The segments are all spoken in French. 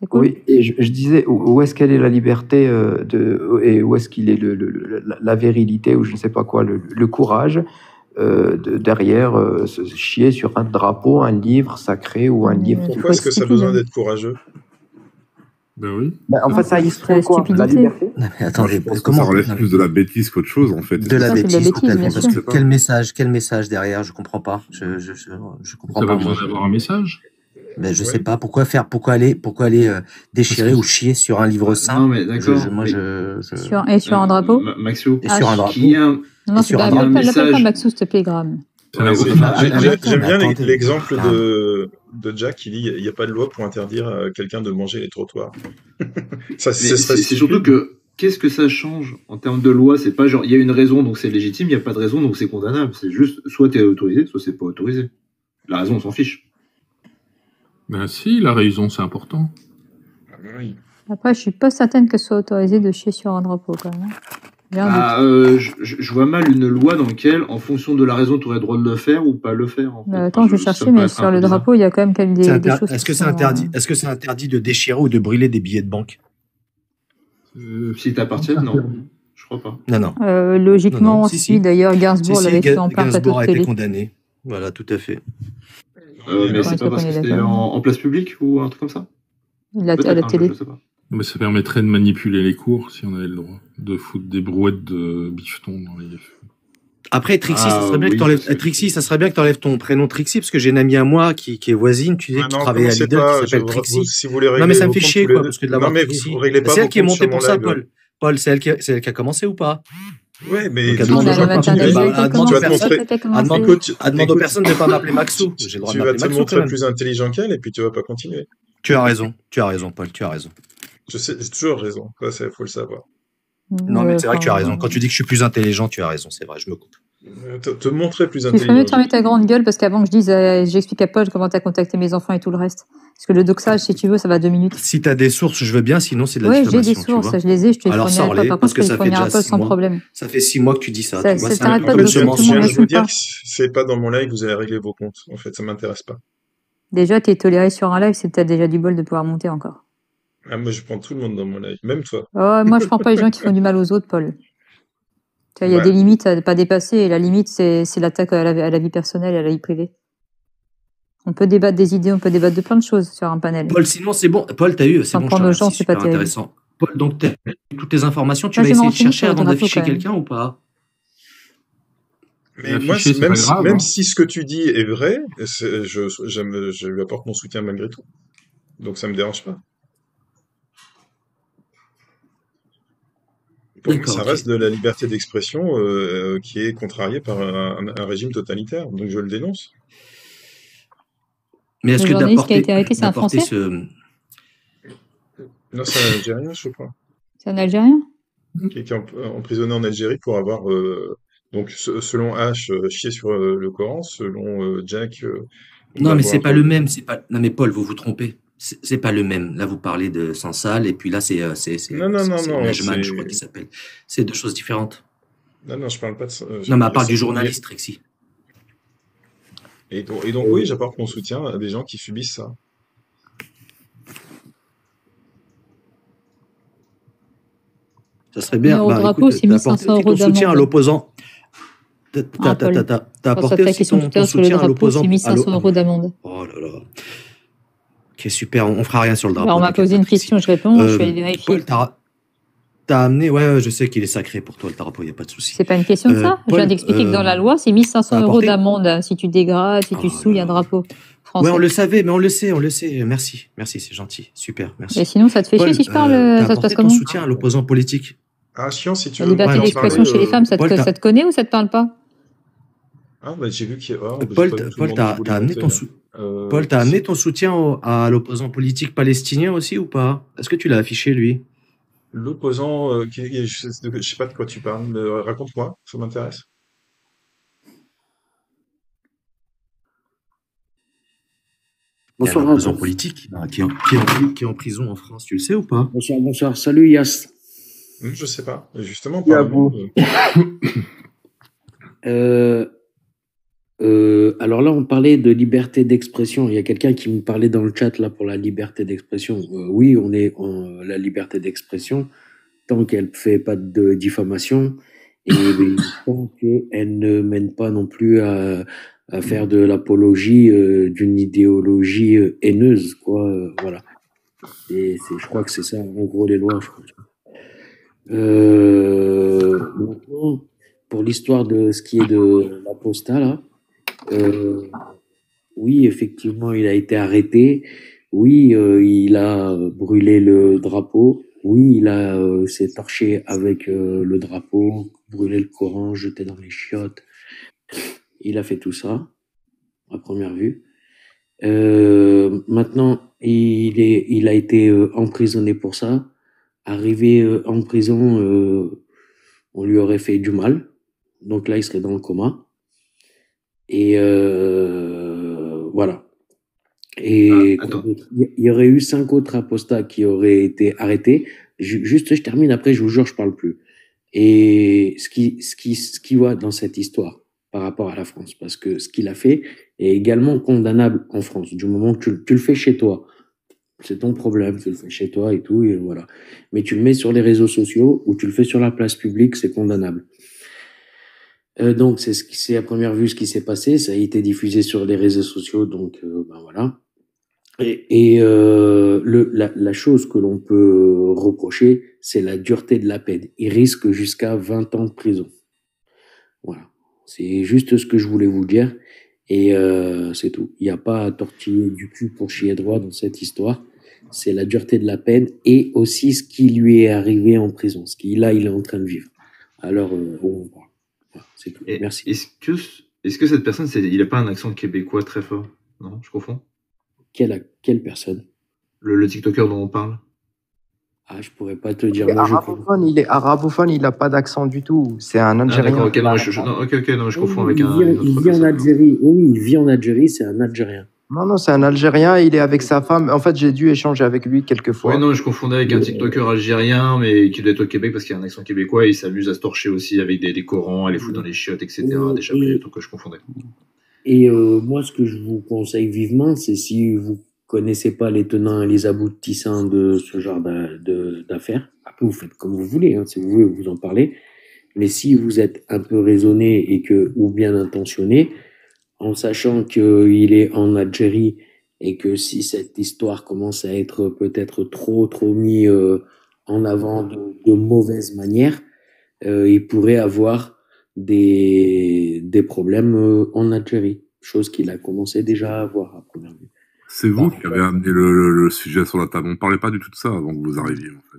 C'est cool. Oui, et je disais, où est-ce qu'elle est la liberté et où est-ce qu'il est la virilité, ou je ne sais pas quoi, le courage derrière se chier sur un drapeau, un livre sacré ou un livre. Pourquoi est-ce que ça a besoin d'être courageux? Ben oui. En fait, ça illustre quoi? La liberté. Non, mais attendez, Je pense que comment ça relève plus de la bêtise qu'autre chose, en fait. de la Ça, c'est de la bêtise, bêtise, bien parce que sûr. quel message derrière? Je comprends pas. Je comprends Ça pas. va besoin d'avoir un message. Ben, je sais pas pourquoi aller déchirer ou chier sur un livre saint. Non, mais d'accord. Sur un drapeau. Maxou. Et sur un drapeau. Non, c'est pas l'appelle pas Maxou, s'il te plaît, Graham. J'aime bien l'exemple de Jack qui dit il n'y a pas de loi pour interdire à quelqu'un de manger les trottoirs. C'est surtout que qu'est-ce que ça change en termes de loi? C'est pas genre il y a une raison donc c'est légitime, il n'y a pas de raison donc c'est condamnable. C'est juste soit tu es autorisé, soit c'est pas autorisé. La raison, on s'en fiche. Ben si, la raison, c'est important. Oui. Après, je suis pas certaine que ce soit autorisé de chier sur un drapeau, quand même. Je vois mal une loi dans laquelle, en fonction de la raison, tu aurais le droit de le faire ou pas le faire. En fait. Attends, je vais chercher, mais sur le drapeau, il y a quand même des choses. Est-ce que c'est interdit? Est-ce que c'est interdit de déchirer ou de brûler des billets de banque? Si t'appartiennent, non. Je crois pas. Non. Logiquement, si. D'ailleurs, Gainsbourg l'avait fait en plein plateau Gainsbourg de a été télé. condamné. Voilà, tout à fait. Mais c'est pas parce que c'était en place publique ou un truc comme ça? À la télé. Je sais pas. Mais ça permettrait de manipuler les cours si on avait le droit de foutre des brouettes de bifetons dans les. Après, Trixie, ça serait bien que t'enlèves. Trixie, ça serait bien que t'enlèves ton prénom Trixie, parce que j'ai une amie à moi qui est voisine, tu sais, qui travaille à Lidl, qui s'appelle Trixie. Si vous voulez régler non, mais ça me fait chier, quoi, parce que de l'avoir Trixie. C'est elle qui est montée pour ça, Paul. Paul, c'est elle qui a commencé ou pas? Ouais, mais elle demande aux personnes de ne pas m'appeler Maxou. Tu vas te montrer plus intelligent qu'elle et puis tu vas pas continuer. Tu as raison, Paul, tu as raison. J'ai toujours raison, ça, faut le savoir. Non, mais c'est vrai que tu as raison. Quand tu dis que je suis plus intelligent, tu as raison, c'est vrai, je me coupe. Te montrer plus Il intelligent. faut mieux fermer ta grande gueule parce qu'avant que je dise, j'explique à Paul comment tu as contacté mes enfants et tout le reste. Parce que le doxage, si tu veux, ça va 2 minutes. Si tu as des sources, je veux bien, sinon c'est de la diffamation. Oui, j'ai des sources, je les ai, je te les fournirai pas. Par contre, je te les fournirai pas sans problème. Ça fait 6 mois que tu dis ça. Ça t'arrête pas de je viens de vous dire que c'est pas dans mon live que vous allez régler vos comptes. En fait, ça m'intéresse pas. Déjà, t'es toléré sur un live, c'est peut-être déjà du bol de pouvoir monter encore. Ah, moi, je prends tout le monde dans mon live, même toi. Oh, moi, je prends pas les gens qui font du mal aux autres, Paul. Il y a des limites à ne pas dépasser, et la limite, c'est l'attaque à la vie personnelle et à la vie privée. On peut débattre des idées, on peut débattre de plein de choses sur un panel. Paul, sinon, c'est bon. Paul, t'as eu, c'est bon, prendre aux gens, c'est pas intéressant. Paul, donc, t'as eu toutes tes informations, tu vas essayer de chercher avant d'afficher quelqu'un ou pas? Mais moi, même si ce que tu dis est vrai, je lui apporte mon soutien malgré tout. Donc ça me dérange pas. Pour moi, ça reste de la liberté d'expression qui est contrariée par un régime totalitaire. Donc je le dénonce. Mais est-ce que journaliste qui a été arrêté, c'est un Français Non, c'est un Algérien, je crois. C'est un Algérien qui est emprisonné en Algérie pour avoir, donc selon H, chié sur le Coran, selon Jack... non, mais c'est pas le même. Non, mais Paul, vous vous trompez. C'est pas le même. Là, vous parlez de Sansal, et puis là, c'est Najman, je crois qu'il s'appelle. C'est 2 choses différentes. Non, je parle pas de ça. Non, mais à part du journaliste, Trixie. Et donc oui, j'apporte mon soutien à des gens qui subissent ça. Ça serait bien. Au drapeau, c'est 1500 € d'amende. Soutien à l'opposant. T'as apporté aussi ton soutien à l'opposant. C'est 1500 € d'amende. Oh là là. Ok, super. On fera rien sur le drapeau. Alors, on m'a posé une question, je réponds. Je vais aller vérifier. Paul, t'as amené, ouais, je sais qu'il est sacré pour toi, le drapeau, il n'y a pas de souci. C'est pas une question de ça. Je viens d'expliquer que dans la loi, c'est 1500 € d'amende si tu dégrades, si tu souilles un drapeau français. Ouais, on le savait, mais on le sait. Merci, c'est gentil. Super, merci. Et sinon, ça te fait chier si je parle, ça se passe comment? Ton soutien à l'opposant politique. Ah, chiant, si tu veux. La liberté d'expression chez les femmes, ça te connaît ou ça te parle pas? Ah, bah, j'ai vu qu'il y a... Paul, t'as amené ton soutien. Paul, t'as amené ton soutien à l'opposant politique palestinien aussi ou pas? Est-ce que tu l'as affiché, lui? L'opposant, je sais pas de quoi tu parles, mais raconte-moi, ça m'intéresse. Bonsoir. L'opposant politique qui est en prison en France, tu le sais ou pas? Bonsoir. Salut, Yas. Je sais pas, justement. Alors là, on parlait de liberté d'expression. Il y a quelqu'un qui me parlait dans le chat là pour la liberté d'expression. Oui, on est en la liberté d'expression tant qu'elle fait pas de diffamation et tant qu'elle ne mène pas non plus à faire de l'apologie d'une idéologie haineuse, quoi. Voilà. Et je crois que c'est ça, en gros, les lois. Je crois. Maintenant, pour l'histoire de ce qui est de l'apostat là. Oui, effectivement, il a été arrêté. Oui, il a brûlé le drapeau. Oui, il s'est torché avec le drapeau, brûlé le Coran, jeté dans les chiottes. Il a fait tout ça, à première vue. Maintenant, il a été emprisonné pour ça. Arrivé en prison, on lui aurait fait du mal. Donc là, il serait dans le coma. Et voilà. Et il y aurait eu 5 autres apostats qui auraient été arrêtés. Juste, je termine, après, je vous jure, je parle plus. Et ce qui va dans cette histoire par rapport à la France, parce que ce qu'il a fait est également condamnable en France, du moment que tu le fais chez toi. C'est ton problème, tu le fais chez toi et tout, et voilà. Mais tu le mets sur les réseaux sociaux ou tu le fais sur la place publique, c'est condamnable. Donc c'est à première vue ce qui s'est passé, ça a été diffusé sur les réseaux sociaux, donc ben voilà. Et la chose que l'on peut reprocher, c'est la dureté de la peine. Il risque jusqu'à 20 ans de prison. Voilà, c'est juste ce que je voulais vous dire, et c'est tout. Il n'y a pas à tortiller du cul pour chier droit dans cette histoire. C'est la dureté de la peine et aussi ce qui lui est arrivé en prison, ce qu'il il est en train de vivre. Alors on parle. C'est tout. Merci. Est-ce que cette personne, il n'a pas un accent québécois très fort? Non, je confonds. Quelle personne? Le TikToker dont on parle. Ah, je pourrais pas te dire. Il est arabophone, il n'a pas d'accent du tout. C'est un Algérien. Ah, ok, non, je confonds avec un autre. Il vit en Algérie. Oui, il vit en Algérie, c'est un Algérien. Non, c'est un Algérien, il est avec sa femme. En fait, j'ai dû échanger avec lui quelques fois. Oui, non, je confondais avec un TikToker algérien, mais qui doit être au Québec parce qu'il a un accent québécois et il s'amuse à se torcher aussi avec des Corans, à les foutre dans les chiottes, etc., des chapelets, donc je confondais. Et moi, ce que je vous conseille vivement, c'est si vous connaissez pas les tenants et les aboutissants de ce genre d'affaires, après vous faites comme vous voulez, hein, si vous voulez vous en parler, mais si vous êtes un peu raisonné ou bien intentionné, en sachant qu'il est en Algérie et que si cette histoire commence à être peut-être trop mis en avant de mauvaise manière, il pourrait avoir des problèmes en Algérie, chose qu'il a commencé déjà à avoir à première vue. C'est vous qui avez amené le sujet sur la table. On ne parlait pas du tout de ça avant que vous arriviez, en fait.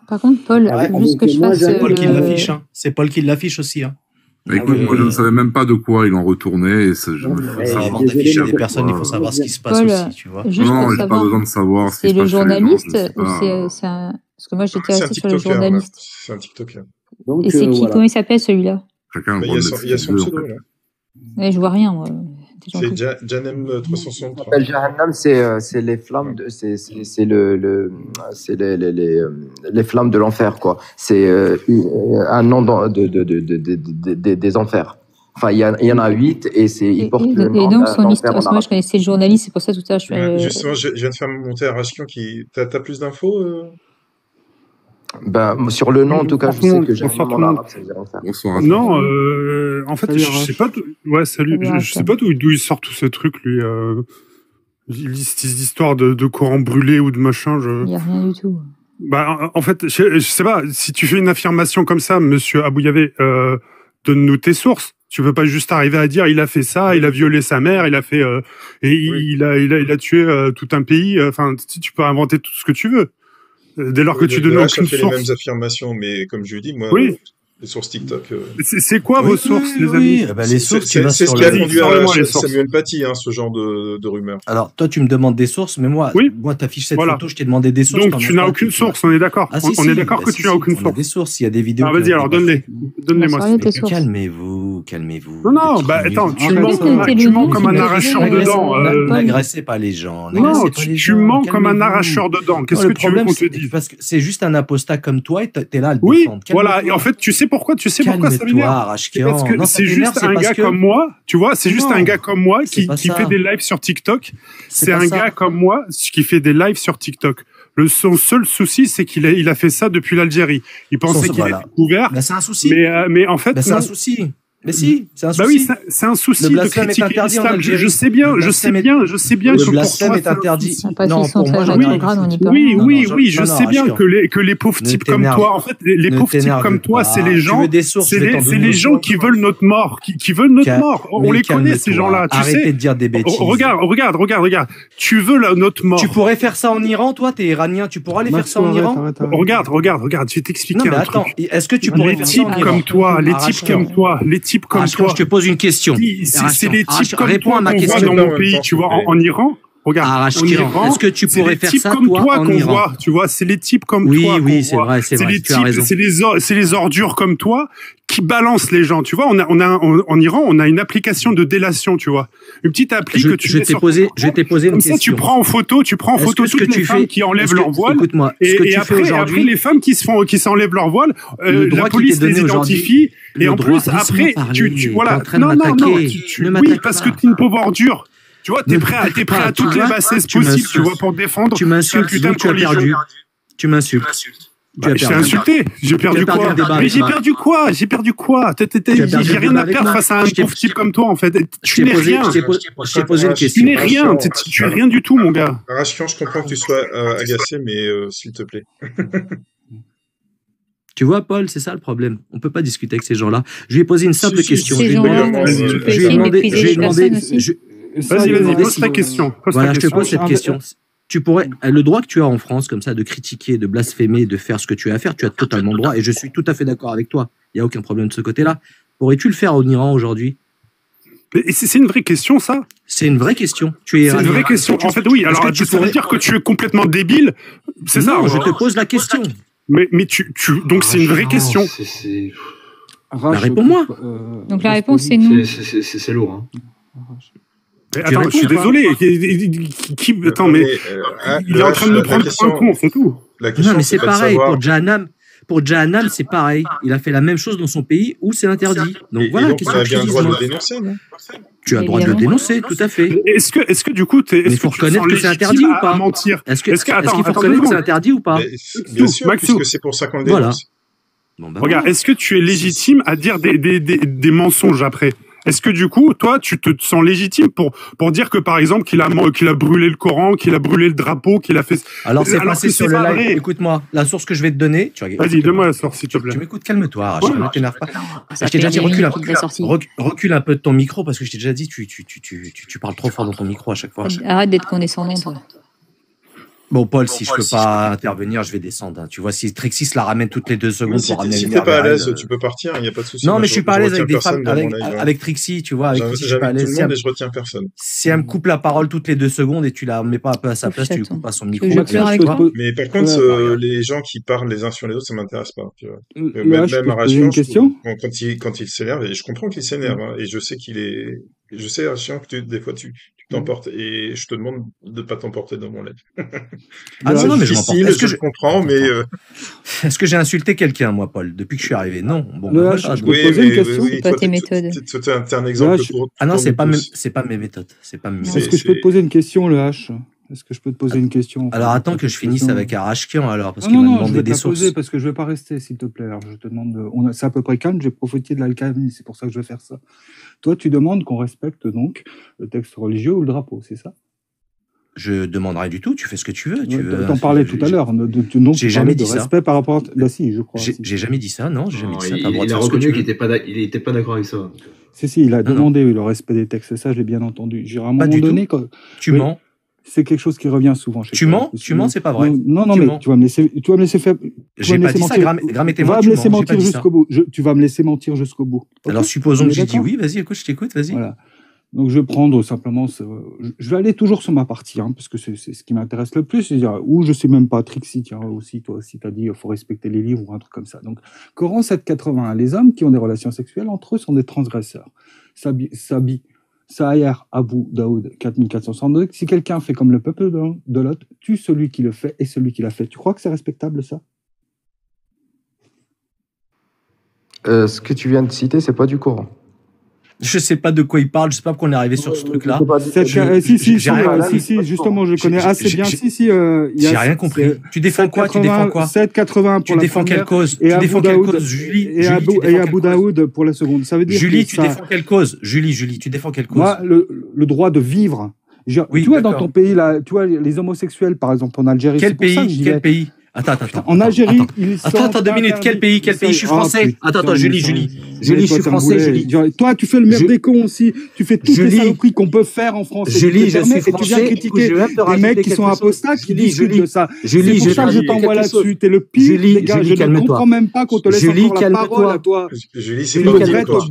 Par contre, Paul, juste que je fasse... C'est Paul qui l'affiche, hein. C'est Paul qui l'affiche aussi, hein. Bah, écoute, moi je ne savais même pas de quoi il en retournait et je me fais avant d'afficher des personnes, il faut savoir ce qui se passe Paul, aussi, tu vois. Non, j'ai pas besoin de savoir ce qui se passe. C'est le journaliste ou c'est un... Parce que moi j'étais resté sur le journaliste. C'est un TikToker. Et c'est qui? Comment il s'appelle celui-là? Il y a son pseudo là. Ouais, je vois rien, moi. C'est Janem 363. Jahannam, c'est les flammes les flammes de l'enfer, quoi. C'est un nom des enfers. Enfin, il y en a 8 et il porte le nom. Et donc son histoire, parce que moi je connaissais le journaliste, c'est pour ça tout à l'heure. Justement, je viens de faire monter à Rashkian qui. T'as plus d'infos Ben, sur le nom, en tout cas, je sais que j'ai en arabe, ça veut dire enfer. Non, en fait, je sais pas d'où, ouais, salut, je sais pas d'où il sort tout ce truc, lui, ces histoires de Coran brûlé ou de machin, Il y a rien du tout. Bah, en fait, je sais pas, si tu fais une affirmation comme ça, monsieur Abouyavé, donne-nous tes sources. Tu peux pas juste arriver à dire, il a fait ça, il a violé sa mère, il a fait, il a tué tout un pays, enfin, tu peux inventer tout ce que tu veux. Dès lors que tu donnes aucune source. les mêmes affirmations, mais comme je lui dis, moi, les sources TikTok. C'est quoi vos sources, les amis? Bah, les sources, c'est ce qui a conduit à Samuel Paty, hein, ce genre de rumeurs. Alors, toi, tu me demandes des sources, mais moi, t'affiches cette photo, je t'ai demandé des sources. Donc, tu n'as aucune source, on est d'accord? On est d'accord que tu n'as aucune source. Des sources, il y a des vidéos. Ah, vas-y, alors donne-les. Donne-les-moi. Calmez-vous. calmez-vous. Non, attends, tu mens comme un arracheur de dents. N'agressez pas les gens. Non, tu mens comme un arracheur de dents. Qu'est-ce que tu veux qu'on te dise? Parce que c'est juste un apostat comme toi et t'es là à le oui, défendre. Voilà. Et en fait, tu sais pourquoi ça m'énerve? Parce que c'est juste un gars comme moi, tu vois, c'est juste un gars comme moi qui fait des lives sur TikTok. C'est un gars comme moi qui fait des lives sur TikTok. Son seul souci, c'est qu'il a fait ça depuis l'Algérie. Il pensait qu'il était couvert. C'est un souci. Mais en fait, c'est un souci. Mais si, c'est un souci. Bah oui, c'est un souci de critiquer l'islam. Je sais bien que le blasphème est interdit. Non, pour moi, oui, je sais bien que les pauvres types comme toi, en fait, les pauvres types comme toi, c'est les gens, c'est les gens qui veulent notre mort, qui veulent notre mort. On les connaît, ces gens-là, tu sais. Arrêtez de dire des bêtises. Regarde. Tu veux notre mort. Tu pourrais faire ça en Iran, toi, t'es iranien, tu pourrais aller faire ça en Iran? Regarde, je vais t'expliquer un truc. Est-ce que tu pourrais faire ça en Iran? Les types comme toi, je te pose une question. C'est les types comme toi qu'on voit dans mon pays, tu vois, en Iran. Regarde, est-ce que tu pourrais faire ça, toi, en Iran? Voit, tu vois, c'est les types comme toi. Oui, c'est vrai, tu as raison. C'est les ordures comme toi qui balancent les gens, tu vois. En Iran, on a une application de délation, tu vois. Une petite appli que tu je t'ai posé une question. Comme ça, tu prends en photo toutes les femmes qui enlèvent leur voile. Écoute-moi, et après, les femmes qui s'enlèvent leur voile, la police les identifie. Et en plus, après, voilà. Non, oui, parce que t'es une pauvre ordure. Tu vois, t'es prêt à toutes les bassesses possibles, tu vois, pour défendre. Tu m'insultes, donc tu as perdu. Tu m'insultes. Je t'ai insulté. J'ai perdu quoi? Mais j'ai perdu quoi? J'ai rien à perdre face à un pauvre type comme toi, en fait. Tu n'es rien. Je t'ai posé une question. Tu n'es rien. Tu es rien du tout, mon gars. Arachian, je comprends que tu sois agacé, mais s'il te plaît. Tu vois, Paul, c'est ça le problème. On peut pas discuter avec ces gens-là. Je lui ai posé une simple question. Ces gens-là, tu peux essayer de mépriser les personnes aussi. Vas-y, pose ta question. Voilà, je te pose cette question. Tu pourrais, le droit que tu as en France, comme ça, de critiquer, de blasphémer, de faire ce que tu as à faire, tu as totalement le droit, et je suis tout à fait d'accord avec toi. Il n'y a aucun problème de ce côté-là. Pourrais-tu le faire en Iran aujourd'hui? C'est une vraie question, ça? C'est une vraie question. C'est une vraie question. En fait, oui. Alors, ça veut dire que tu es complètement débile? C'est ça? Non, je te pose la question. Mais donc c'est une vraie question. Réponds-moi. Donc la réponse c'est non. C'est lourd. Mais attends, je suis désolé. Attends, mais il est en train de me prendre pour un con, c'est tout. Non, mais c'est pareil pour Jahannam, c'est pareil. Il a fait la même chose dans son pays où c'est interdit. Donc voilà. Donc, on a bien le droit de le dénoncer, non? Tu as le droit de le dénoncer, tout à fait. Est-ce que du coup, il faut reconnaître que c'est interdit ou pas? Est-ce qu'il faut reconnaître que c'est interdit ou pas? Bien sûr, puisque c'est pour ça qu'on le dénonce. Regarde, est-ce que tu es légitime à dire des mensonges après? Est-ce que du coup, toi, tu te sens légitime pour dire que par exemple qu'il a brûlé le Coran, qu'il a brûlé le drapeau, qu'il a fait? Alors c'est passé sur le live. Écoute-moi, la source que je vais te donner. Vas-y, donne-moi la source s'il te plaît. Tu m'écoutes, calme-toi, Rachel, ne t'énerve pas. Je t'ai déjà dit recule un peu de ton micro parce que je t'ai déjà dit tu parles trop fort dans ton micro à chaque fois. Arrête d'être condescendant, toi. Bon, Paul, si je peux pas intervenir, je vais descendre. Tu vois, si Trixie la ramène toutes les 2 secondes pour ramener. Si t'es pas à l'aise, tu peux partir, il n'y a pas de souci. Non, mais je suis pas à l'aise avec des femmes, avec Trixie, tu vois. Avec Trixie, je suis pas à l'aise. Et je retiens personne. Si elle me coupe la parole toutes les 2 secondes et tu la mets pas un peu à sa place, tu lui coupes pas son micro. Mais par contre, les gens qui parlent les uns sur les autres, ça m'intéresse pas. Tu vois. Même Arachian, quand il s'énerve, et je comprends qu'il s'énerve, et je sais je sais, Arachian, que des fois tu t'emportes, et je te demande de pas t'emporter dans mon live. Non, mais je m'emporte. Est-ce que je comprends, mais est-ce que j'ai insulté quelqu'un, moi, Paul, depuis que je suis arrivé? Non. Bon, je peux poser une question. C'est pas tes méthodes. C'est un exemple pour. Ah non, c'est pas mes méthodes. Est-ce que je peux te poser une question, le H? Est-ce que je peux te poser une question? Alors attends que je finisse avec Arachian alors, parce qu'il m'a demandé des sources. Poser parce que je vais pas rester, s'il te plaît. Alors je te demande, c'est à peu près calme, j'ai profité de l'alcalmie, c'est pour ça que je vais faire ça. Toi, tu demandes qu'on respecte donc le texte religieux ou le drapeau, c'est ça? Je demande rien du tout, tu fais ce que tu veux. Tu t'en parlais tout à l'heure. J'ai jamais dit ça. Respect par rapport à... si, je crois. J'ai jamais dit ça, non, j'ai jamais dit ça. Il a reconnu qu'il n'était pas d'accord avec ça. Si, il a demandé le respect des textes, ça, j'ai bien entendu. J'ai à un moment donné... Tu mens. C'est quelque chose qui revient souvent chez toi. Tu mens, c'est pas vrai. Non, mais tu vas me laisser faire. J'ai pas dit ça, Grammettez-moi. Tu vas me laisser mentir jusqu'au bout. Tu vas me laisser mentir jusqu'au bout. Alors supposons que j'ai dit oui, vas-y, écoute, je t'écoute, vas-y. Voilà. Donc, je vais prendre simplement, je vais aller toujours sur ma partie, hein, parce que c'est ce qui m'intéresse le plus. Ou je sais même pas, Trixie, tiens, aussi, toi aussi, t'as dit, il faut respecter les livres ou un truc comme ça. Donc, Coran 781, les hommes qui ont des relations sexuelles entre eux sont des transgresseurs. Sahih Abu Daoud 4462, si quelqu'un fait comme le peuple de Lot, tue celui qui le fait et celui qui l'a fait. Tu crois que c'est respectable, ça? Ce que tu viens de citer, c'est pas du Coran. Je sais pas de quoi il parle, je sais pas pourquoi on est arrivé sur ce truc-là. Si, justement, je connais assez bien. J'ai rien compris. Tu défends quoi? 780 pour la première. Tu défends quelle cause? Tu défends quelle cause, Julie? Et Abu Daoud pour la seconde. Ça veut dire Julie, tu défends quelle cause? Julie, tu défends quelle cause? Moi, le droit de vivre. Tu vois, dans ton pays, là, tu vois, les homosexuels, par exemple, en Algérie. Quel pays? Attends. En Algérie, attends 2 minutes. Quel pays? Je suis français. Attends, Julie, je suis français, Julie. Toi, tu fais le maire des cons aussi. Tu fais toutes les saloperies qu'on peut faire en France. Julie, je suis français. Et tu viens critiquer des mecs qui sont apostats, qui discutent de ça. C'est pour ça que je t'envoie là-dessus. T'es le pire des gars. Je ne comprends même pas qu'on te laisse encore la parole à toi. Julie, c'est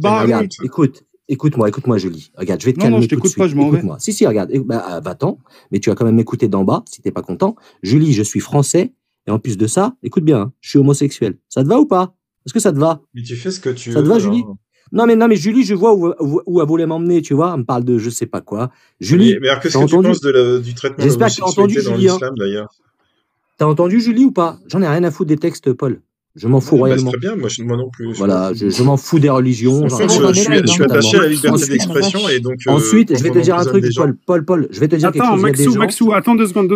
pas Regarde, écoute-moi, Julie. Regarde, je vais te calmer tout de suite. Écoute-moi. Si, regarde. Va-t'en. Mais tu vas quand même m'écouter d'en bas, si t'es pas content. Julie, je suis français. Et en plus de ça, écoute bien, je suis homosexuel. Ça te va ou pas? Est-ce que ça te va? Mais tu fais ce que tu veux. Ça te va, Julie? Non, mais Julie, je vois où elle voulait m'emmener, tu vois. Elle me parle de je sais pas quoi. Julie, mais alors, qu'est-ce que tu penses du traitement de l'homosexualité dans l'islam, d'ailleurs? T'as entendu, Julie, ou pas? J'en ai rien à foutre des textes, Paul. Je m'en fous royalement. C'est très bien, moi non plus. Voilà, je m'en fous des religions. Je suis attaché à la liberté d'expression et donc. Ensuite, je vais te dire un truc, Paul. Je vais te dire quelque chose. Attends, Maxou, attends 2 secondes.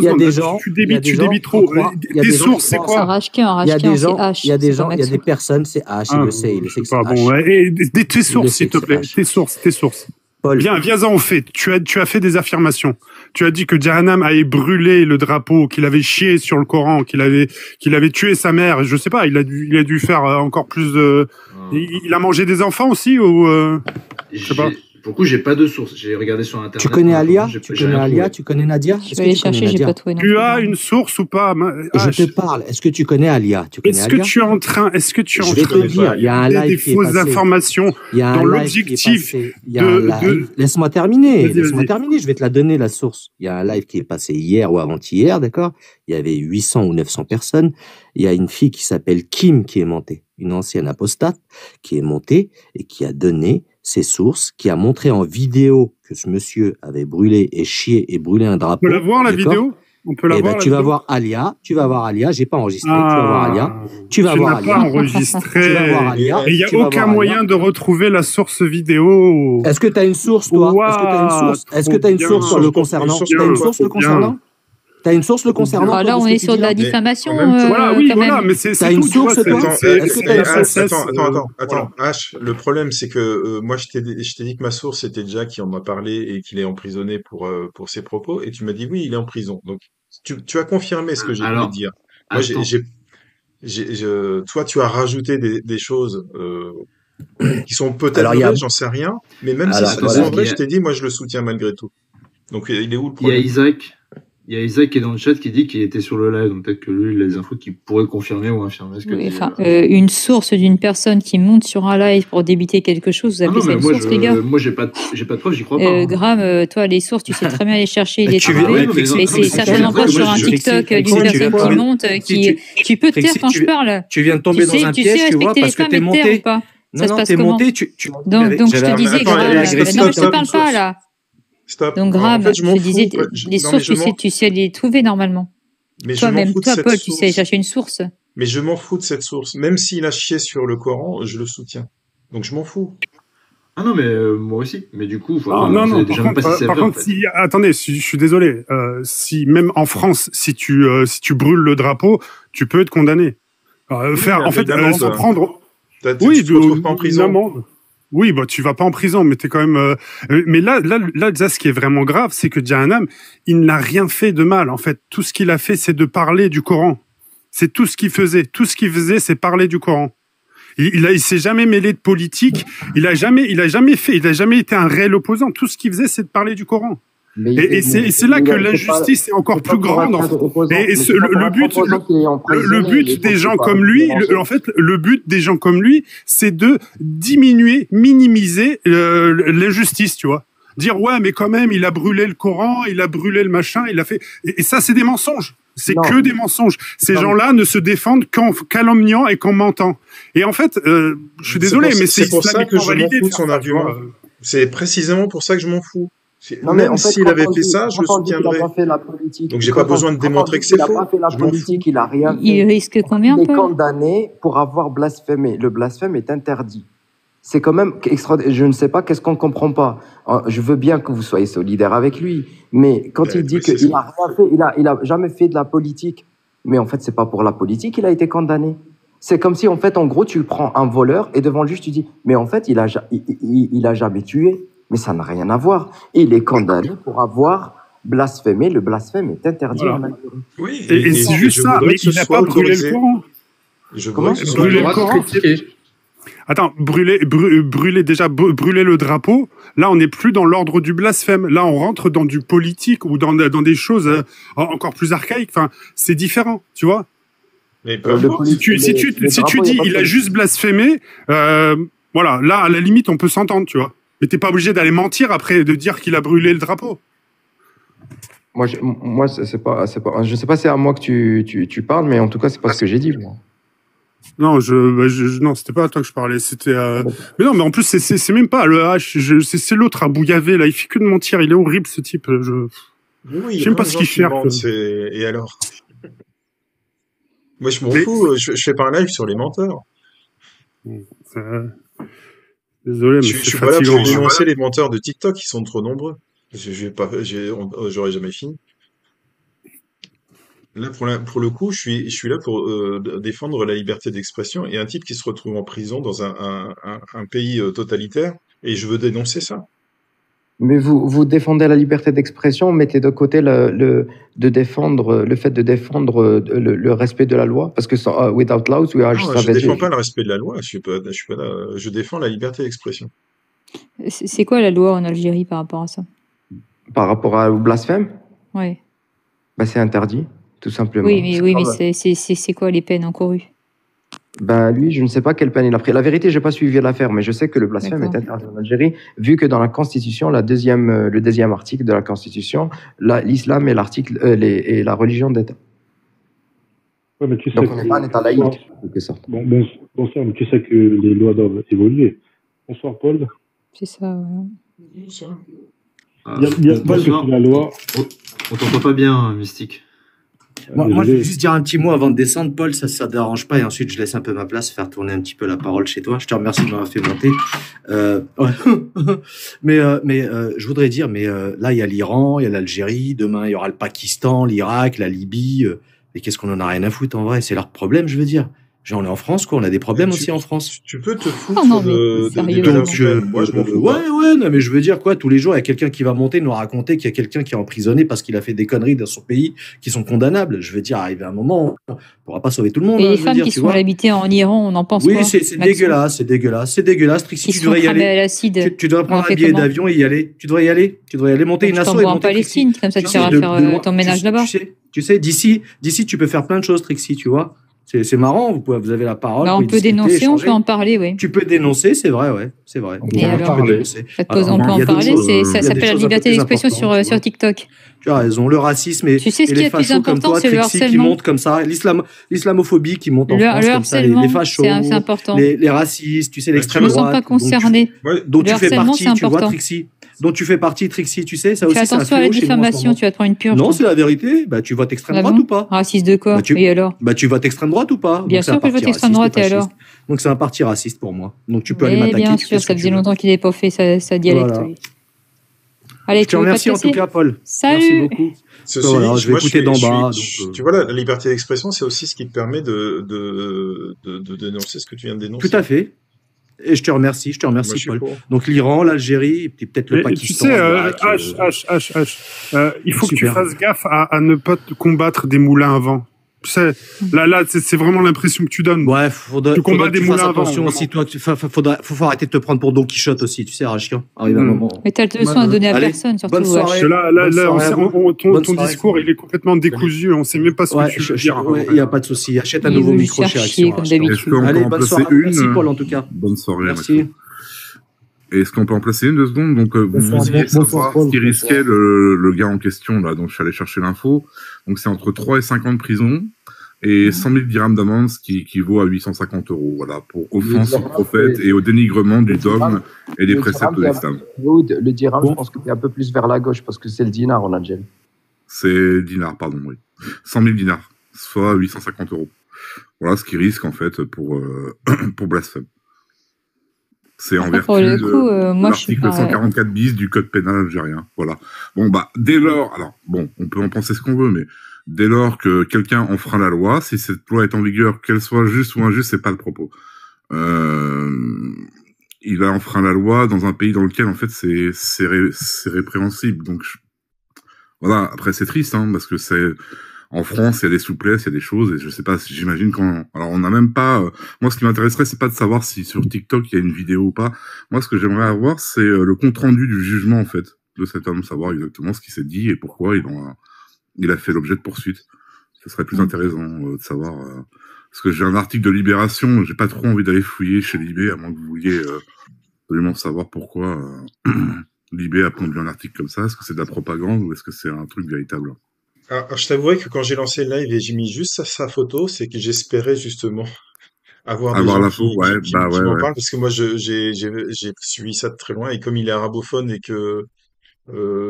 Tu débites trop. Tes sources, c'est quoi? Il y a des gens, il y a des personnes, c'est H, il le sait que c'est H. Tes sources, s'il te plaît. Tes sources. Viens-en au fait. Tu as fait des affirmations. Tu as dit que Jahannam avait brûlé le drapeau, qu'il avait chié sur le Coran, qu'il avait tué sa mère. Je sais pas, il a dû faire encore plus de. Il a mangé des enfants aussi ou je sais pas. Pour le coup, j'ai pas de source. J'ai regardé sur internet. Tu connais Alia? Tu connais Nadia? Je vais aller chercher, j'ai pas trouvé. Tu as une source ou pas? Je te parle. Est-ce que tu connais Alia? Est-ce que tu es en train Je vais te dire, il y a un live des fausses informations dans l'objectif de. Laisse-moi terminer. Je vais te la donner, la source. Il y a un live qui est passé hier ou avant-hier, d'accord? Il y avait 800 ou 900 personnes. Il y a une fille qui s'appelle Kim qui est montée, une ancienne apostate qui est montée et qui a donné ses sources, qui a montré en vidéo que ce monsieur avait brûlé et chié et brûlé un drapeau. On peut la voir, la vidéo? On peut la voir. Tu vas voir Alia, j'ai pas enregistré, tu vas voir Alia. Tu vas voir Alia. Pas enregistré. Tu vas voir Alia. Et il n'y a aucun moyen de retrouver la source vidéo. Est-ce que tu as une source, toi? Est-ce que tu as une source sur le concernant? T'as une source le concernant? Là, on est sur de la diffamation. Mais c'est t'as une source, toi? Attends, H, le problème, c'est que moi, je t'ai dit que ma source, c'était déjà qui en m'a parlé et qu'il est emprisonné pour ses propos, et tu m'as dit oui, il est en prison. Donc, tu as confirmé ce que j'ai voulu dire. Moi, toi, tu as rajouté des choses qui sont peut-être vraies, j'en sais rien, mais même si ce sont vraies, je t'ai dit, moi, je le soutiens malgré tout. Donc, il est où le problème? Il y a Isaac qui est dans le chat qui dit qu'il était sur le live, donc peut-être que lui, il a des infos qu'il pourrait confirmer ou infirmer. Une source d'une personne qui monte sur un live pour débiter quelque chose, vous appelez ça une source, les gars? Moi, j'ai pas de preuve, j'y crois pas. Graham, toi, les sources, tu sais très bien les chercher, les trouver. Mais c'est certainement pas sur un TikTok d'une personne qui monte, tu peux te taire quand je parle. Tu viens de tomber dans un piège, tu vois, parce que t'es monté. Non, t'es monté, donc je te disais, Graham, non, je te parle pas, là. Stop. Donc, Graham, je te disais, les sources, tu sais les trouver normalement. Toi-même, toi, Paul, tu sais chercher une source. Mais je m'en fous de cette source. Même s'il a chié sur le Coran, je le soutiens. Donc, je m'en fous. Ah non, mais moi aussi. Mais du coup, par contre, attendez, je suis désolé. Si même en France, si tu brûles le drapeau, tu peux être condamné. Sans prendre. Oui, tu te retrouves pas en prison. Oui, tu vas pas en prison, mais t'es quand même. Mais là, ce qui est vraiment grave, c'est que Jahannam, il n'a rien fait de mal. En fait, tout ce qu'il a fait, c'est de parler du Coran. C'est tout ce qu'il faisait. Tout ce qu'il faisait, c'est parler du Coran. Il s'est jamais mêlé de politique. Il a jamais été un réel opposant. Tout ce qu'il faisait, c'est de parler du Coran. C'est là que l'injustice est encore plus grande. Le but des gens comme lui, le but des gens comme lui, c'est de minimiser l'injustice, tu vois. dire ouais, mais quand même, il a brûlé le Coran, il a brûlé le machin, il a fait. Et ça, c'est des mensonges. C'est que des mensonges. Ces gens-là ne se défendent qu'en calomniant et qu'en mentant. Et en fait, je suis désolé, mais c'est pour ça que je m'en fous de son argument. C'est précisément pour ça que je m'en fous. Non, même s'il avait fait ça, je le soutiendrais. Donc j'ai pas besoin de démontrer que c'est faux. Il n'a pas fait la politique, il a rien fait. Il risque combien, Il est condamné pour avoir blasphémé. Le blasphème est interdit. C'est quand même extraordinaire. Je ne sais pas, qu'est-ce qu'on ne comprend pas. Je veux bien que vous soyez solidaire avec lui, mais quand il dit qu'il n'a rien fait, il a jamais fait de la politique, mais en fait, c'est pas pour la politique qu'il a été condamné. C'est comme si, en fait, en gros, tu prends un voleur et devant le juge, tu dis, mais en fait, il a jamais tué. Mais ça n'a rien à voir. Il est condamné pour avoir blasphémé. Le blasphème est interdit en Algérie. Oui, et c'est juste ça, mais il n'a pas brûlé le Coran. Brûler le Coran. Attends, brûler le drapeau, là on n'est plus dans l'ordre du blasphème, là on rentre dans du politique ou dans des choses encore plus archaïques, enfin c'est différent, tu vois. Mais si tu dis il a juste blasphémé, voilà, là à la limite on peut s'entendre, tu vois. Mais t'es pas obligé d'aller mentir après et de dire qu'il a brûlé le drapeau. Moi c'est pas, je sais pas si c'est à moi que tu parles, mais en tout cas c'est pas ce que j'ai dit, moi. Non, non, c'était pas à toi que je parlais. C'était. Mais non, mais en plus c'est même pas le H. C'est l'autre à Bouillavé là. Il fait que de mentir. Il est horrible ce type. J'aime pas ce qu'il cherche. Et alors? Moi je m'en fous. Je fais pas un live sur les menteurs. Désolé, mais je suis pas là pour dénoncer les menteurs de TikTok. Ils sont trop nombreux. J'aurais jamais fini. Là, pour le coup, je suis là pour défendre la liberté d'expression et un type qui se retrouve en prison dans un pays totalitaire, et je veux dénoncer ça. Mais vous défendez la liberté d'expression, mettez de côté le fait de défendre le respect de la loi, parce que without laws we are savages. Je défends pas le respect de la loi, je suis pas là, je défends la liberté d'expression. C'est quoi la loi en Algérie par rapport à ça? Par rapport au blasphème? Ouais. Bah, c'est interdit. Tout simplement. Oui, mais c'est quoi les peines encourues? Ben lui, je ne sais pas quelle peine il a pris. La vérité, j'ai pas suivi l'affaire, mais je sais que le blasphème est interdit en Algérie, vu que dans la Constitution, le deuxième article de la Constitution, l'islam est est la religion d'État. Ouais, mais donc on n'est pas un État laïque, en quelque sorte. Bonsoir, mais tu sais que les lois doivent évoluer. Bonsoir, Paul. C'est ça, ouais. Bonsoir. Il y a pas que la loi. On t'entend pas bien, Mystique. Moi, je vais juste dire un petit mot avant de descendre, Paul, ça ne dérange pas, et ensuite je laisse un peu ma place, faire tourner un petit peu la parole chez toi. Je te remercie de m'avoir fait monter. Mais je voudrais dire, là, il y a l'Iran, il y a l'Algérie, demain, il y aura le Pakistan, l'Irak, la Libye. Mais qu'est-ce qu'on en a rien à foutre, en vrai? C'est leur problème, je veux dire. Genre, on est en France, quoi. On a des problèmes aussi en France. Tu peux te foutre des valeurs humaines. Moi, je m'en fous. Ouais, non, mais je veux dire, quoi. Tous les jours, il y a quelqu'un qui va monter, nous raconter qu'il y a quelqu'un qui est emprisonné parce qu'il a fait des conneries dans son pays qui sont condamnables. Je veux dire, arriver à un moment, on pourra pas sauver tout le monde. Et les femmes qui sont habitées en Iran, on en pense quoi? Oui, c'est dégueulasse, c'est dégueulasse. Trixie, tu devrais y aller. Tu devrais prendre un billet d'avion et y aller. Tu devrais y aller monter une asso et monter en Palestine, comme ça tu iras faire ton ménage là-bas. Tu sais, d'ici, tu peux faire plein de choses, Trixie, tu vois. C'est marrant, vous avez la parole. On peut dénoncer, on peut en parler, oui. Tu peux dénoncer, c'est vrai, ouais, c'est vrai. Et alors, on peut en parler, ça s'appelle la liberté d'expression sur TikTok. Tu as raison, le racisme et tu sais ce qui est le plus important, c'est le harcèlement qui monte comme ça, l'islamophobie qui monte en France comme ça, les fachos, c'est important. Les racistes, tu sais, l'extrême droite. Je me sens pas concernée. Dont tu fais partie, tu vois, Trixie. Dont tu fais partie, Trixie, tu sais, ça aussi, c'est un fléau. Attention à la diffamation, tu vas te prendre une purge. Non, c'est la vérité. Bah, tu votes extrême droite ou pas? Raciste de quoi? Et alors? Bah, tu votes extrême droite ou pas? Bien sûr que je vote extrême droite, et alors? Donc, c'est un parti raciste pour moi. Donc, tu peux aller m'attaquer. Bien sûr, ça faisait longtemps qu'il n'avait pas fait sa dialecte. Allez, je te remercie en tout cas, Paul. Salut! Merci beaucoup. Je vais écouter d'en bas. Tu vois, la liberté d'expression, c'est aussi ce qui te permet de dénoncer ce que tu viens de dénoncer. Tout à fait. Et je te remercie, Paul. Donc l'Iran, l'Algérie, et peut-être le Pakistan. Tu sais, il faut que tu fasses gaffe à ne pas combattre des moulins à vent. Tu sais, là, c'est vraiment l'impression que tu donnes. Ouais, tu combats des moulins à vent. Attention aussi, toi, faut arrêter de te prendre pour Don Quichotte aussi, tu sais, Rachian. Arrive un moment. Mais t'as le leçon à donner à personne, surtout. Bonne soirée. Ton discours, il est complètement décousu. On sait même pas ce que tu veux dire. Il y a pas de souci. Achète un nouveau micro chez Action. Comme d'habitude. Allez, bonne soirée. Merci Paul en tout cas. Bonne soirée. Merci. Est-ce qu'on peut en placer une 2 secondes? Donc, vous vouliez savoir ce qui risquait le gars en question, là, donc je suis allé chercher l'info. Donc, c'est entre 3 et 5 ans de prison et 100 000 dirhams d'amende, ce qui équivaut à 850 €, voilà, pour offense au prophète et au dénigrement du dogme et des préceptes de l'islam. Le dirham, je pense que c'est un peu plus vers la gauche parce que c'est le dinar en Algérie. C'est dinar, pardon, oui. 100 000 dinars, soit 850 €. Voilà ce qui risque, en fait, pour blasphème. C'est en vertu de l'article 144 bis du code pénal algérien. Voilà. Bon, bah, dès lors, alors, bon, on peut en penser ce qu'on veut, mais dès lors que quelqu'un enfreint la loi, si cette loi est en vigueur, qu'elle soit juste ou injuste, c'est pas le propos. Il a enfreint la loi dans un pays dans lequel, en fait, c'est répréhensible. Donc, voilà. Après, c'est triste, hein, parce que en France, il y a des souplesses, il y a des choses, et je sais pas, j'imagine alors on n'a même pas, moi ce qui m'intéresserait, c'est pas de savoir si sur TikTok il y a une vidéo ou pas. Moi, ce que j'aimerais avoir, c'est le compte rendu du jugement, en fait, de cet homme, savoir exactement ce qu'il s'est dit et pourquoi il a fait l'objet de poursuites. Ce serait plus intéressant de savoir, parce que j'ai un article de Libération, j'ai pas trop envie d'aller fouiller chez Libé, à moins que vous vouliez absolument savoir pourquoi Libé a pondu un article comme ça. Est-ce que c'est de la propagande ou est-ce que c'est un truc véritable? Alors, je t'avouerais que quand j'ai lancé le live et j'ai mis juste sa photo, c'est que j'espérais justement avoir des gens qui m'en parlent, parce que moi j'ai suivi ça de très loin, et comme il est arabophone et que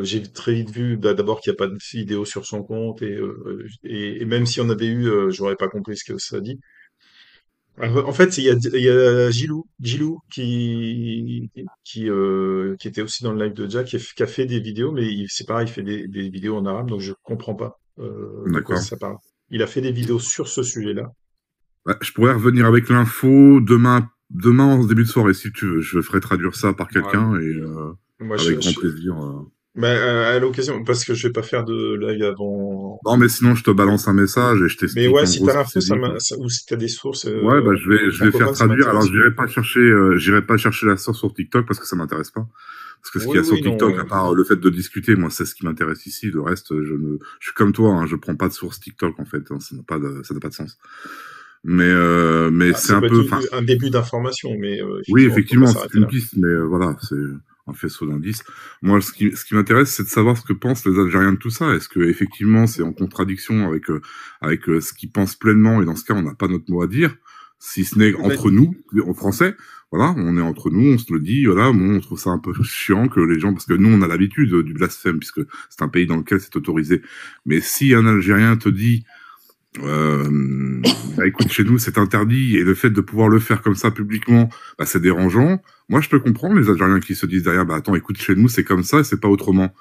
j'ai très vite vu d'abord qu'il n'y a pas de vidéo sur son compte, et même si on avait eu, j'aurais pas compris ce que ça dit. En fait, il y a Gilou qui était aussi dans le live de Jack, qui a fait des vidéos, mais c'est pareil, il fait des vidéos en arabe, donc je comprends pas de quoi ça parle. Il a fait des vidéos sur ce sujet-là. Ouais, je pourrais revenir avec l'info demain en début de soirée, si tu veux. Je ferai traduire ça par quelqu'un et avec grand plaisir. À l'occasion, parce que je vais pas faire de live avant. Non, mais sinon, je te balance un message et je t'explique. Mais ouais, si t'as l'info, ou si t'as des sources. Ouais, bah, je vais faire traduire. Alors, j'irai pas chercher la source sur TikTok parce que ça m'intéresse pas. Parce que ce qu'il y a sur TikTok, à part le fait de discuter, moi, c'est ce qui m'intéresse ici. Le reste, je suis comme toi, hein, je prends pas de source TikTok, en fait. Hein, ça n'a pas de sens. Mais c'est un peu, un début d'information, mais oui, effectivement, c'est une piste, mais voilà, c'est un faisceau d'indices. Moi, ce qui m'intéresse, c'est de savoir ce que pensent les Algériens de tout ça. Est-ce que effectivement, c'est en contradiction avec ce qu'ils pensent pleinement, et dans ce cas, on n'a pas notre mot à dire, si ce n'est entre nous, en français. Voilà, on est entre nous, on se le dit. Voilà, bon, on trouve ça un peu chiant que les gens, parce que nous, on a l'habitude du blasphème, puisque c'est un pays dans lequel c'est autorisé. Mais si un Algérien te dit bah écoute, chez nous c'est interdit, et le fait de pouvoir le faire comme ça publiquement, bah c'est dérangeant. Moi je peux comprendre les Algériens qui se disent derrière, bah attends, écoute, chez nous c'est comme ça et c'est pas autrement,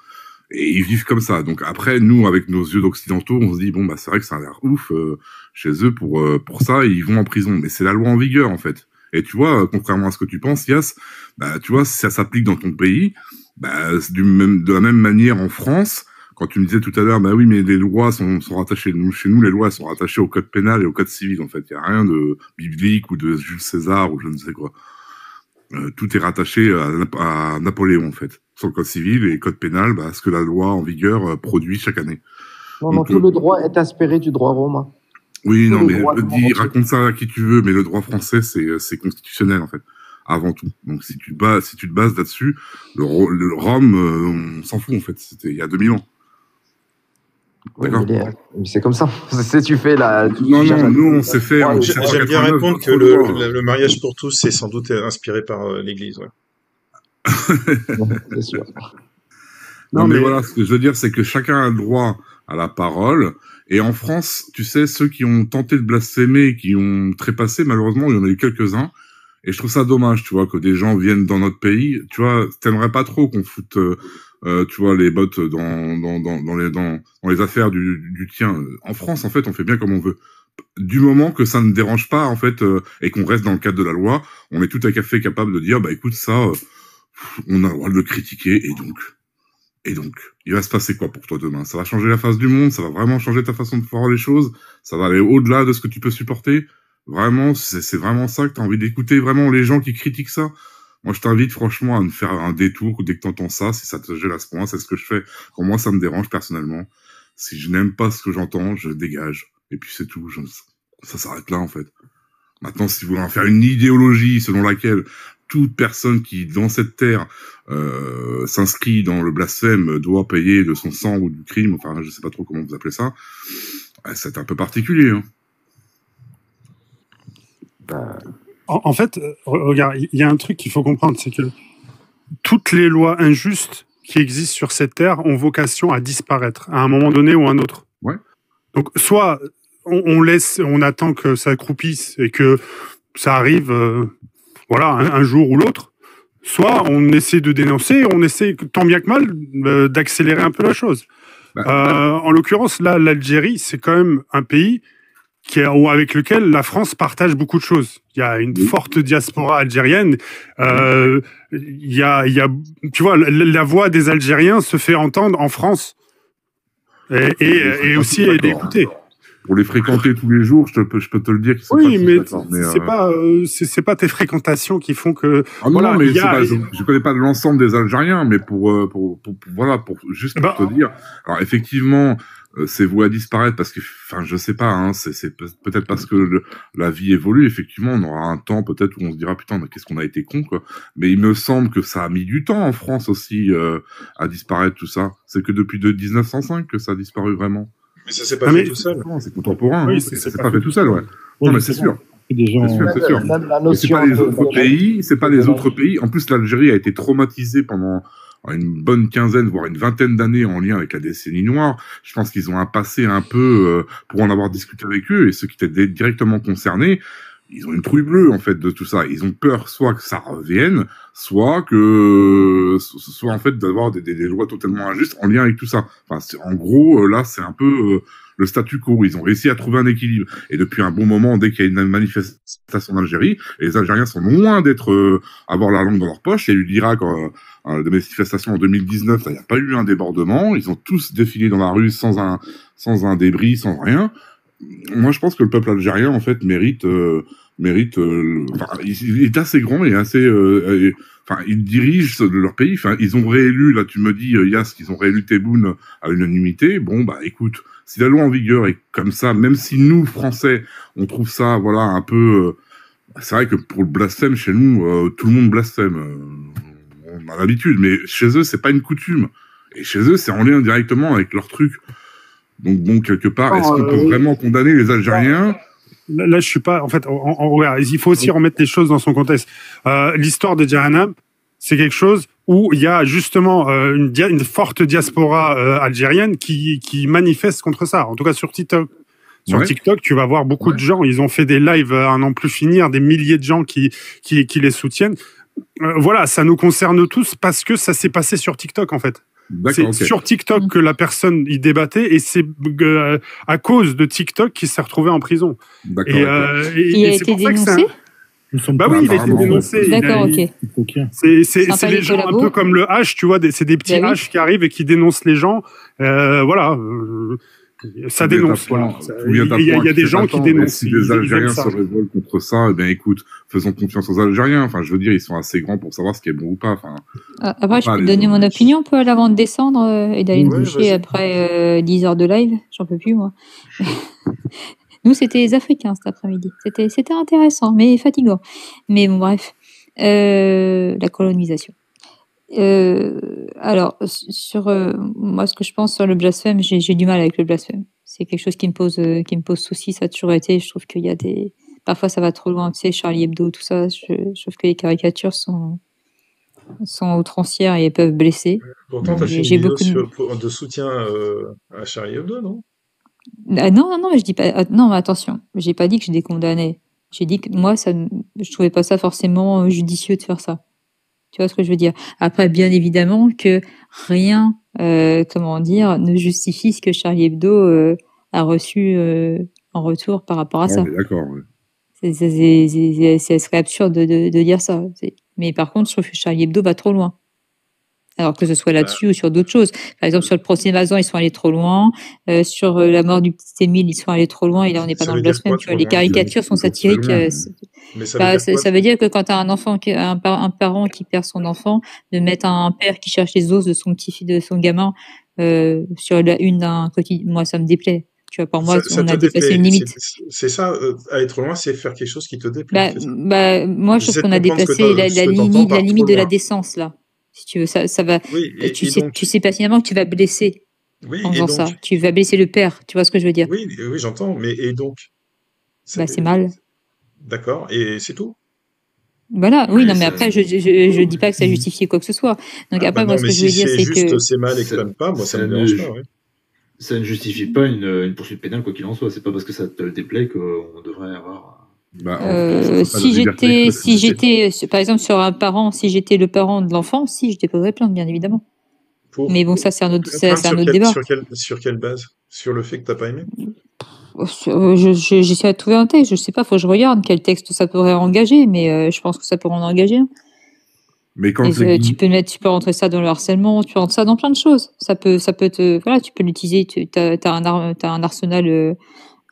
et ils vivent comme ça. Donc après, nous avec nos yeux d'occidentaux, on se dit bon bah c'est vrai que ça a l'air ouf chez eux pour ça, et ils vont en prison, mais c'est la loi en vigueur en fait. Et tu vois, contrairement à ce que tu penses, Yass, bah tu vois, si ça s'applique dans ton pays, bah de la même manière en France. Quand tu me disais tout à l'heure, bah oui, mais les lois sont rattachées. Chez nous, les lois sont rattachées au code pénal et au code civil, en fait. Il n'y a rien de biblique ou de Jules César ou je ne sais quoi. Tout est rattaché à Napoléon, en fait. Sur le code civil et le code pénal, bah, ce que la loi en vigueur produit chaque année. Non, tout le droit est inspiré du droit romain. Oui, non, mais raconte ça à qui tu veux, mais le droit français, c'est constitutionnel, en fait. Avant tout. Donc, si tu te bases là-dessus, le Rome, on s'en fout, en fait. C'était il y a 2000 ans. D'accord. Mais c'est comme ça. Si tu fais la. Non, nous, on s'est fait. J'aime bien répondre que le mariage pour tous, c'est sans doute inspiré par l'Église. Ouais. C'est sûr. Non, mais voilà, ce que je veux dire, c'est que chacun a le droit à la parole. Et en France, tu sais, ceux qui ont tenté de blasphémer, qui ont trépassé, malheureusement, il y en a eu quelques-uns. Et je trouve ça dommage, tu vois, que des gens viennent dans notre pays. Tu vois, t'aimerais pas trop qu'on foute, tu vois, les bottes dans les affaires du tien. En France, en fait, on fait bien comme on veut. Du moment que ça ne dérange pas, en fait, et qu'on reste dans le cadre de la loi, on est tout à fait capable de dire, bah écoute, ça, on a le droit de le critiquer, et donc, il va se passer quoi pour toi demain? Ça va changer la face du monde? Ça va vraiment changer ta façon de voir les choses? Ça va aller au-delà de ce que tu peux supporter? Vraiment, c'est vraiment ça que t'as envie d'écouter, vraiment les gens qui critiquent ça? Moi, je t'invite franchement à me faire un détour dès que t'entends ça, si ça te gèle à ce point. C'est ce que je fais. Pour moi, ça me dérange personnellement. Si je n'aime pas ce que j'entends, je dégage. Et puis c'est tout. Ça s'arrête là, en fait. Maintenant, si vous voulez en faire une idéologie selon laquelle toute personne qui, dans cette terre, s'inscrit dans le blasphème doit payer de son sang ou du crime, enfin, je sais pas trop comment vous appelez ça. C'est un peu particulier, hein. En fait, regarde, il y a un truc qu'il faut comprendre, c'est que toutes les lois injustes qui existent sur cette terre ont vocation à disparaître à un moment donné ou à un autre. Ouais. Donc, soit on attend que ça croupisse et que ça arrive, un jour ou l'autre, soit on essaie de dénoncer, on essaie tant bien que mal d'accélérer un peu la chose. En l'occurrence, là, l'Algérie, c'est quand même un pays avec lequel la France partage beaucoup de choses. Il y a une forte diaspora algérienne. Il y a, tu vois, la voix des Algériens se fait entendre en France et aussi écoutée. Pour les fréquenter tous les jours, je peux te le dire. Oui, mais c'est pas tes fréquentations qui font que. Ah non, voilà, mais je connais pas l'ensemble des Algériens, mais pour juste pour te dire. Alors effectivement, c'est voué à disparaître parce que, enfin, je sais pas, hein, c'est peut-être parce que la vie évolue. Effectivement, on aura un temps peut-être où on se dira putain, qu'est-ce qu'on a été con, quoi. Mais il me semble que ça a mis du temps en France aussi à disparaître tout ça. C'est que depuis 1905 que ça a disparu vraiment. Mais ça s'est pas fait tout seul. C'est contemporain. Oui, hein. C'est pas fait tout seul, ouais. Non, mais c'est sûr. Des gens... C'est sûr. C'est pas les autres pays. C'est pas les autres pays. En plus, l'Algérie a été traumatisée pendant une bonne quinzaine, voire une vingtaine d'années en lien avec la décennie noire. Je pense qu'ils ont un passé un peu, pour en avoir discuté avec eux, et ceux qui étaient directement concernés, ils ont une trouille bleue, en fait, de tout ça. Ils ont peur, soit que ça revienne, soit en fait, d'avoir des lois totalement injustes en lien avec tout ça. Enfin, en gros, là, c'est un peu le statu quo. Ils ont réussi à trouver un équilibre. Et depuis un bon moment, dès qu'il y a une manifestation en Algérie, et les Algériens sont loin d'être, avoir la langue dans leur poche. Il y a eu l'Irak, des manifestations en 2019, il n'y a pas eu un débordement. Ils ont tous défilé dans la rue sans un débris, sans rien. Moi, je pense que le peuple algérien, en fait, mérite, il est assez grand et assez, ils dirigent leur pays. Enfin, ils ont réélu, là, tu me dis, Yass, qu'ils ont réélu Tebboune à l'unanimité. Bon, bah, écoute, si la loi en vigueur est comme ça, même si nous, Français, on trouve ça, voilà, un peu, c'est vrai que pour le blasphème, chez nous, tout le monde blasphème. On a l'habitude, mais chez eux, c'est pas une coutume. Et chez eux, c'est en lien directement avec leur truc. Donc bon, quelque part, est-ce qu'on peut vraiment condamner les Algériens ? Là, je suis pas. En fait, il faut aussi remettre les choses dans son contexte. L'histoire de Jahannam, c'est quelque chose où il y a justement une forte diaspora algérienne qui manifeste contre ça. En tout cas, sur TikTok. Sur TikTok, tu vas voir beaucoup de gens. Ils ont fait des lives à n'en plus finir, des milliers de gens qui les soutiennent. Voilà, ça nous concerne tous parce que ça s'est passé sur TikTok, en fait. C'est sur TikTok que la personne y débattait et c'est à cause de TikTok qu'il s'est retrouvé en prison. Il a été dénoncé ? Bah oui, il a été dénoncé. D'accord, ok. C'est les gens un peu comme le H, tu vois, c'est des petits H qui arrivent et qui dénoncent les gens. Voilà. Ça dénonce. Voilà. Il y a des gens qui dénoncent. Si les Algériens se révoltent contre ça, eh bien, écoute, faisons confiance aux Algériens. Enfin, je veux dire, ils sont assez grands pour savoir ce qui est bon ou pas. Enfin, après, je peux donner mon opinion, Paul, avant de descendre et d'aller me coucher après 10 heures de live. J'en peux plus, moi. Nous, c'était les Africains cet après-midi. C'était intéressant, mais fatigant. Mais bon, bref. La colonisation. Alors, sur moi, ce que je pense sur le blasphème, j'ai du mal avec le blasphème. C'est quelque chose qui me pose souci. Ça a toujours été. Je trouve qu'il y a parfois ça va trop loin. Tu sais, Charlie Hebdo, tout ça. Je trouve que les caricatures sont outrancières et peuvent blesser. Pourtant, t'as fait une vidéo de soutien à Charlie Hebdo, non? Non, mais je dis pas. Non, mais attention, j'ai pas dit que je les condamnais. J'ai dit que moi, je trouvais pas ça forcément judicieux de faire ça. Tu vois ce que je veux dire? Après, bien évidemment que rien, ne justifie ce que Charlie Hebdo a reçu en retour par rapport à ça. D'accord. Ouais. Ce serait absurde de dire ça. Mais par contre, je trouve que Charlie Hebdo va trop loin. Alors que ce soit là-dessus ou sur d'autres choses. Par exemple, sur le procès Mazan, ils sont allés trop loin. Sur la mort du petit Émile, ils sont allés trop loin. Et là, on n'est pas dans le blasphème. Tu vois, les caricatures sont satiriques. Ça veut dire que quand tu as un enfant, un parent qui perd son enfant, de mettre un père qui cherche les os de son petit-fils, de son gamin, sur la une d'un quotidien, moi, ça me déplaît. Tu vois, pour moi, on a dépassé une limite. C'est ça, aller trop loin, c'est faire quelque chose qui te déplaît. Moi, je trouve qu'on a dépassé la limite de la décence, là. Si tu veux, ça va. Oui, tu sais pertinemment que tu vas blesser en faisant ça. Tu vas blesser le père. Tu vois ce que je veux dire? Oui, j'entends. Mais et donc? C'est mal. D'accord. Et c'est tout? Voilà, oui, non, mais après, je dis pas que ça justifie quoi que ce soit. Donc après, moi, ce que je veux dire, c'est que... c'est mal et que t'aimes pas, moi, ça me dérange pas, Ça ne justifie pas une poursuite pénale, quoi qu'il en soit. C'est pas parce que ça te déplaît qu'on devrait avoir... si j'étais, par exemple, sur un parent, si j'étais le parent de l'enfant, si, je déposerais plainte, bien évidemment. Mais bon, ça, c'est un autre débat. Sur quelle base? Sur le fait que t'as pas aimé? J'essaie de trouver un texte, je sais pas, faut que je regarde quel texte ça pourrait engager, mais je pense que ça pourrait en engager un. Mais quand tu peux rentrer ça dans le harcèlement, tu peux rentrer ça dans plein de choses. Ça peut voilà, tu peux l'utiliser, t'as un arsenal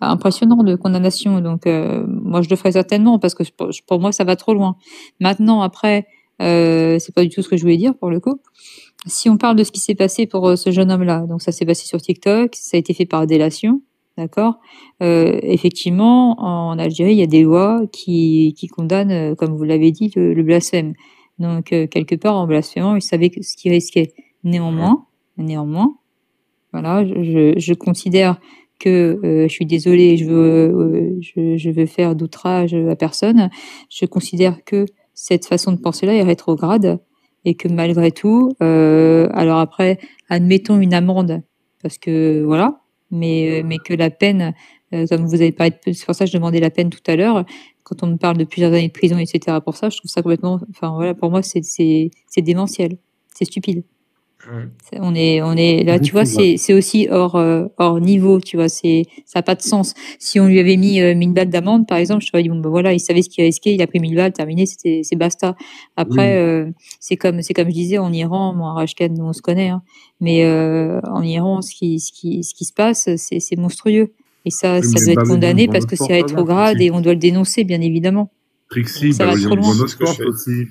impressionnant de condamnation, donc moi je le ferais certainement parce que pour moi ça va trop loin. Maintenant après, c'est pas du tout ce que je voulais dire pour le coup. Si on parle de ce qui s'est passé pour ce jeune homme-là, donc ça s'est passé sur TikTok, ça a été fait par délation. D'accord. Effectivement, en Algérie, il y a des lois qui condamnent, comme vous l'avez dit, le blasphème. Donc, quelque part, en blasphémant, il savait ce qu'il risquait. Néanmoins, voilà, je considère que je suis désolée, je veux faire d'outrage à personne. Je considère que cette façon de penser-là est rétrograde et que malgré tout, alors après, admettons une amende, parce que voilà. Mais que la peine, comme vous avez parlé, c'est pour ça que je demandais la peine tout à l'heure, quand on me parle de plusieurs années de prison, etc. Pour ça, je trouve ça complètement, enfin voilà, pour moi c'est démentiel, c'est stupide. On est là, tu vois, c'est aussi hors niveau, tu vois, ça n'a pas de sens. Si on lui avait mis 1000 balles d'amende, par exemple, je t'aurais dit bon ben voilà, il savait ce qu'il risquait, il a pris 1000 balles, terminé, c'est basta. Après, c'est comme je disais en Iran, moi, Rashkan, nous on se connaît, hein, mais en Iran, ce qui se passe, c'est monstrueux. Et ça doit être condamné parce que c'est rétrograde et on doit le dénoncer, bien évidemment. Trixie, ça va trop loin. Aussi.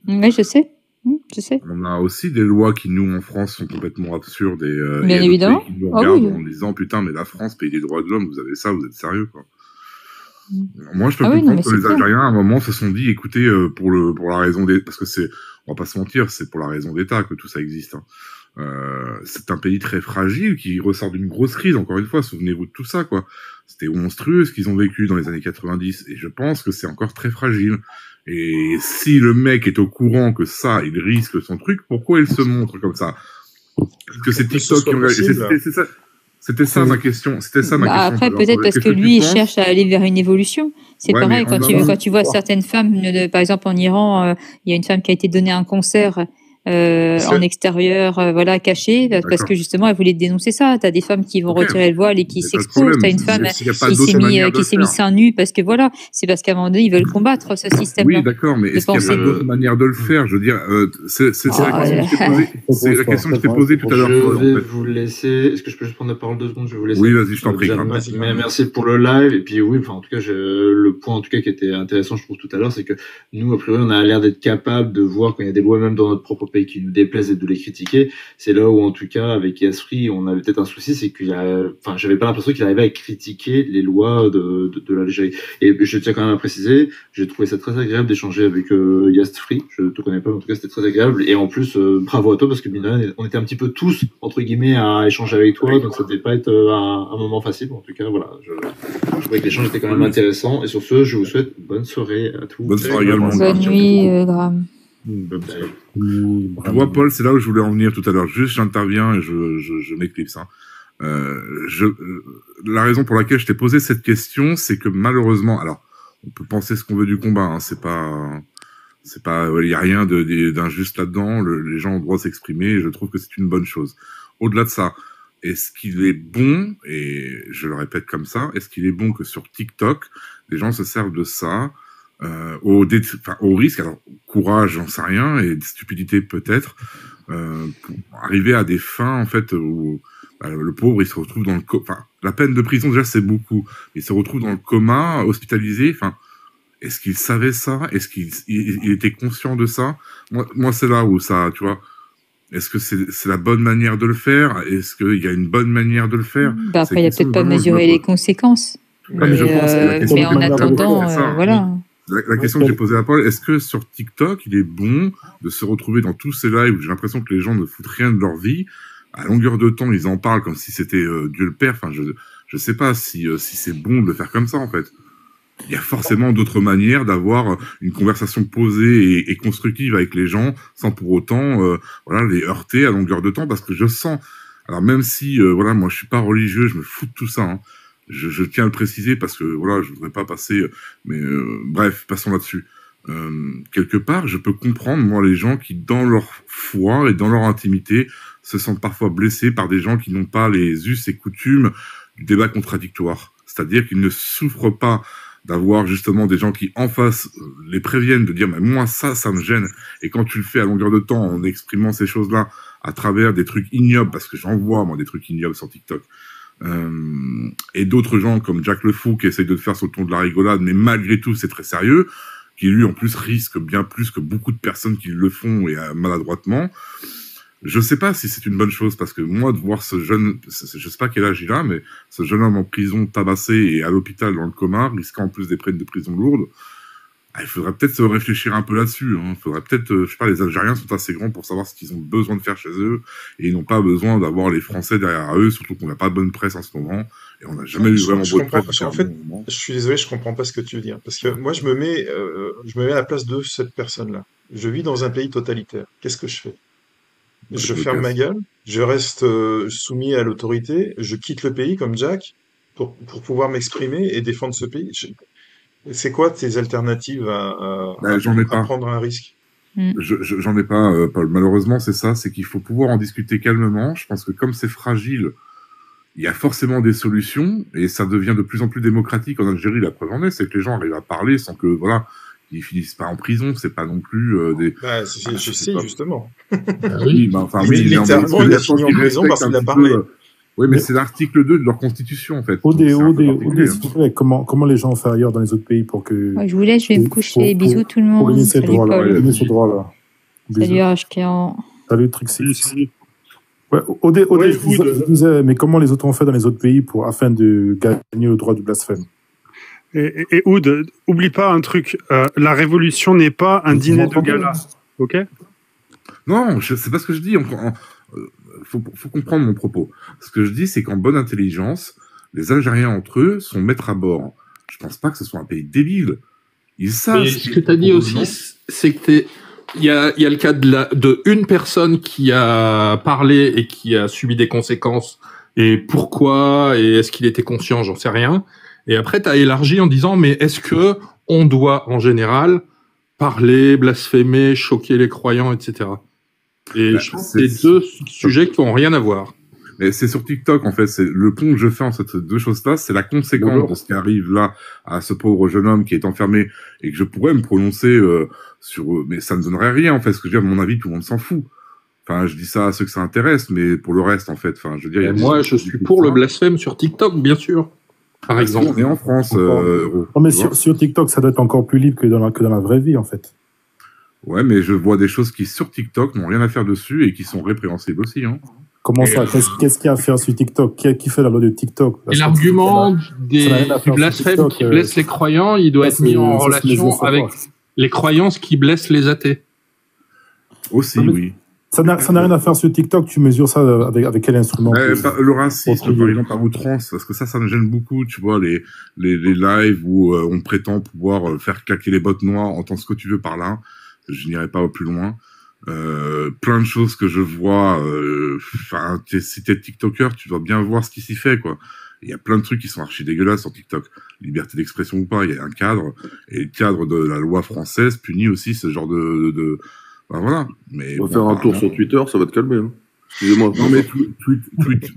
Oui, je sais. On a aussi des lois qui, nous, en France, sont complètement absurdes et bien évidemment. Qui nous regardent en disant putain, mais la France, pays des droits de l'homme, vous avez ça, vous êtes sérieux, quoi. Moi, je peux comprendre que les Algériens, à un moment, se sont dit, écoutez, pour la raison des, parce que on va pas se mentir, c'est pour la raison d'État que tout ça existe, hein. C'est un pays très fragile qui ressort d'une grosse crise, encore une fois, souvenez-vous de tout ça, quoi. C'était monstrueux ce qu'ils ont vécu dans les années 90 et je pense que c'est encore très fragile. Et si le mec est au courant que ça, il risque son truc, pourquoi il se montre comme ça? Parce que c'est TikTok qui ont... C'était ça ma question. Après, peut-être parce que lui, il cherche à aller vers une évolution. C'est pareil, quand tu vois certaines femmes, par exemple en Iran, il y a une femme qui a été donnée un concert en extérieur, voilà, caché, parce que justement, elle voulait dénoncer ça. T'as des femmes qui vont retirer le voile et qui s'exposent. T'as une femme qui s'est mis seins nus parce que voilà, c'est parce qu'à un moment donné, ils veulent combattre ce système-là. Oui, d'accord, mais est-ce qu'il n'y a pas d'autre manière de le faire? Je veux dire, c'est la question que je t'ai posée tout à l'heure. Je vais vous laisser. Est-ce que je peux juste prendre la parole 2 secondes? Je vais vous laisser. Oui, vas-y, je t'en prie. Merci pour le live. Et puis oui, enfin, en tout cas, le point en tout cas qui était intéressant, je trouve tout à l'heure, c'est que nous, a priori, on a l'air d'être capable de voir quand il y a des lois même dans notre propre pays qui nous déplaisent et de les critiquer. C'est là où, en tout cas, avec Yasfri, on avait peut-être un souci, c'est j'avais pas l'impression qu'il arrivait à critiquer les lois de l'Algérie. Et je tiens quand même à préciser, j'ai trouvé ça très agréable d'échanger avec Yasfri. Je te connais pas, mais en tout cas, c'était très agréable. Et en plus, bravo à toi, parce que on était un petit peu tous, entre guillemets, à échanger avec toi, donc ça devait pas être un moment facile. En tout cas, voilà, je trouvais que l'échange était quand même intéressant. Et sur ce, je vous souhaite bonne soirée à tous. Bonne soirée également. Bonne nuit, Graham. Tu vois, Paul, c'est là où je voulais en venir tout à l'heure. Juste, j'interviens et je m'éclipse. Hein. La raison pour laquelle je t'ai posé cette question, c'est que malheureusement, alors, on peut penser ce qu'on veut du combat. Hein, c'est pas, il y a rien d'injuste là-dedans. Les gens ont le droit de s'exprimer. Et je trouve que c'est une bonne chose. Au-delà de ça, est-ce qu'il est bon, et je le répète comme ça, est-ce qu'il est bon que sur TikTok, les gens se servent de ça au risque, alors courage, j'en sais rien, et stupidité peut-être, pour arriver à des fins en fait où le pauvre il se retrouve dans la peine de prison déjà c'est beaucoup, il se retrouve dans le coma, hospitalisé, est-ce qu'il savait ça? Est-ce qu'il était conscient de ça? Moi c'est là où ça, tu vois, Est-ce que c'est la bonne manière de le faire? Est-ce qu'il y a une bonne manière de le faire? Après, il a peut-être pas mesuré les conséquences. Mais en attendant, voilà. La question que j'ai posée à Paul, est-ce que sur TikTok, il est bon de se retrouver dans tous ces lives où j'ai l'impression que les gens ne foutent rien de leur vie, à longueur de temps, ils en parlent comme si c'était Dieu le Père. Enfin, je sais pas si c'est bon de le faire comme ça, en fait. Il y a forcément d'autres manières d'avoir une conversation posée et constructive avec les gens, sans pour autant les heurter à longueur de temps, parce que je sens... Alors même si, moi je suis pas religieux, je me fous de tout ça, hein. Je tiens à le préciser parce que je voudrais pas passer, mais bref, passons là-dessus. Quelque part, je peux comprendre moi les gens qui, dans leur foi et dans leur intimité, se sentent parfois blessés par des gens qui n'ont pas les us et coutumes du débat contradictoire. C'est-à-dire qu'ils ne souffrent pas d'avoir justement des gens qui en face les préviennent de dire mais moi ça me gêne, et quand tu le fais à longueur de temps en exprimant ces choses-là à travers des trucs ignobles, parce que j'en vois moi des trucs ignobles sur TikTok. Et d'autres gens comme Jack le Fou qui essayent de faire sur le ton de la rigolade, mais malgré tout c'est très sérieux, qui lui en plus risque bien plus que beaucoup de personnes qui le font et maladroitement. Je sais pas si c'est une bonne chose, parce que moi de voir ce jeune, je sais pas quel âge il a, mais ce jeune homme en prison tabassé et à l'hôpital dans le coma, risquant en plus des peines de prison lourdes, il faudrait peut-être se réfléchir un peu là-dessus, hein. Faudrait peut-être, je sais pas, les Algériens sont assez grands pour savoir ce qu'ils ont besoin de faire chez eux, et ils n'ont pas besoin d'avoir les Français derrière eux, surtout qu'on n'a pas de bonne presse en ce moment, et on n'a jamais eu vraiment bonne presse. En fait, je suis désolé, je comprends pas ce que tu veux dire, parce que moi je me mets à la place de cette personne-là. Je vis dans un pays totalitaire. Qu'est-ce que je fais? Je ferme ma gueule, je reste soumis à l'autorité, je quitte le pays comme Jack pour pouvoir m'exprimer et défendre ce pays. C'est quoi tes alternatives à prendre un risque? J'en ai pas, Paul. Malheureusement, c'est ça, c'est qu'il faut pouvoir en discuter calmement. Je pense que comme c'est fragile, il y a forcément des solutions, et ça devient de plus en plus démocratique en Algérie. La preuve en est, c'est que les gens arrivent à parler sans que, ils finissent pas en prison. C'est pas non plus des... je sais, justement. Oui, littéralement, il a fini en prison parce qu'il a parlé. Oui, mais c'est l'article 2 de leur constitution, en fait. S'il vous plaît, comment les gens ont fait ailleurs dans les autres pays pour que... Ouais, je vous laisse, je vais me coucher. Bisous tout le monde. Pour gagner ces droits-là. Salut Ashkian. Salut Trixie. Ouais, je disais, mais comment les autres ont fait dans les autres pays afin de gagner le droit du blasphème? Et Oud, oublie pas un truc, la révolution n'est pas un dîner de gala, ok? Non, c'est pas ce que je dis. Faut comprendre mon propos. Ce que je dis, c'est qu'en bonne intelligence, les Algériens entre eux sont maîtres à bord. Je pense pas que ce soit un pays débile. Ils savent. Mais ce que tu as dit aussi, c'est que il y a le cas de une personne qui a parlé et qui a subi des conséquences. Et pourquoi? Et est-ce qu'il était conscient? J'en sais rien. Et après, tu as élargi en disant, mais est-ce que on doit, en général, parler, blasphémer, choquer les croyants, etc. Et je pense que c'est deux sujets qui n'ont rien à voir. Mais c'est sur TikTok, en fait. C'est le pont que je fais en ces deux choses-là, c'est la conséquence de ce qui arrive là à ce pauvre jeune homme qui est enfermé, et que je pourrais me prononcer sur... Mais ça ne donnerait rien, en fait. Ce que je veux dire, à mon avis, tout le monde s'en fout. Enfin, je dis ça à ceux que ça intéresse, mais pour le reste, en fait, enfin, je veux dire... Moi, je suis pour le blasphème sur TikTok, bien sûr. Par exemple. On est en France. Non, mais sur TikTok, ça doit être encore plus libre que dans la vraie vie, en fait. Ouais, mais je vois des choses qui, sur TikTok, n'ont rien à faire dessus et qui sont répréhensibles aussi, hein. Comment ça? Qu'est-ce qu'il y a à faire sur TikTok? Qui fait la loi de TikTok? Et l'argument du blasphème qui blesse les croyants, il doit être mis en relation avec les croyances qui blessent les athées. Aussi, oui. Ça n'a rien à faire sur TikTok. Tu mesures ça avec quel instrument? Le racisme, par exemple, par outrance, parce que ça me gêne beaucoup. Tu vois, les lives où on prétend pouvoir faire claquer les bottes noires, entends ce que tu veux par là. Je n'irai pas plus loin. Plein de choses que je vois. Enfin, si t'es TikToker, tu dois bien voir ce qui s'y fait, quoi. Il y a plein de trucs qui sont archi dégueulasses sur TikTok. Liberté d'expression ou pas, il y a un cadre, et le cadre de la loi française punit aussi ce genre de... Ben voilà. Mais on va faire un tour sur Twitter, ça va te calmer. Hein. Excusez-moi. Non, mais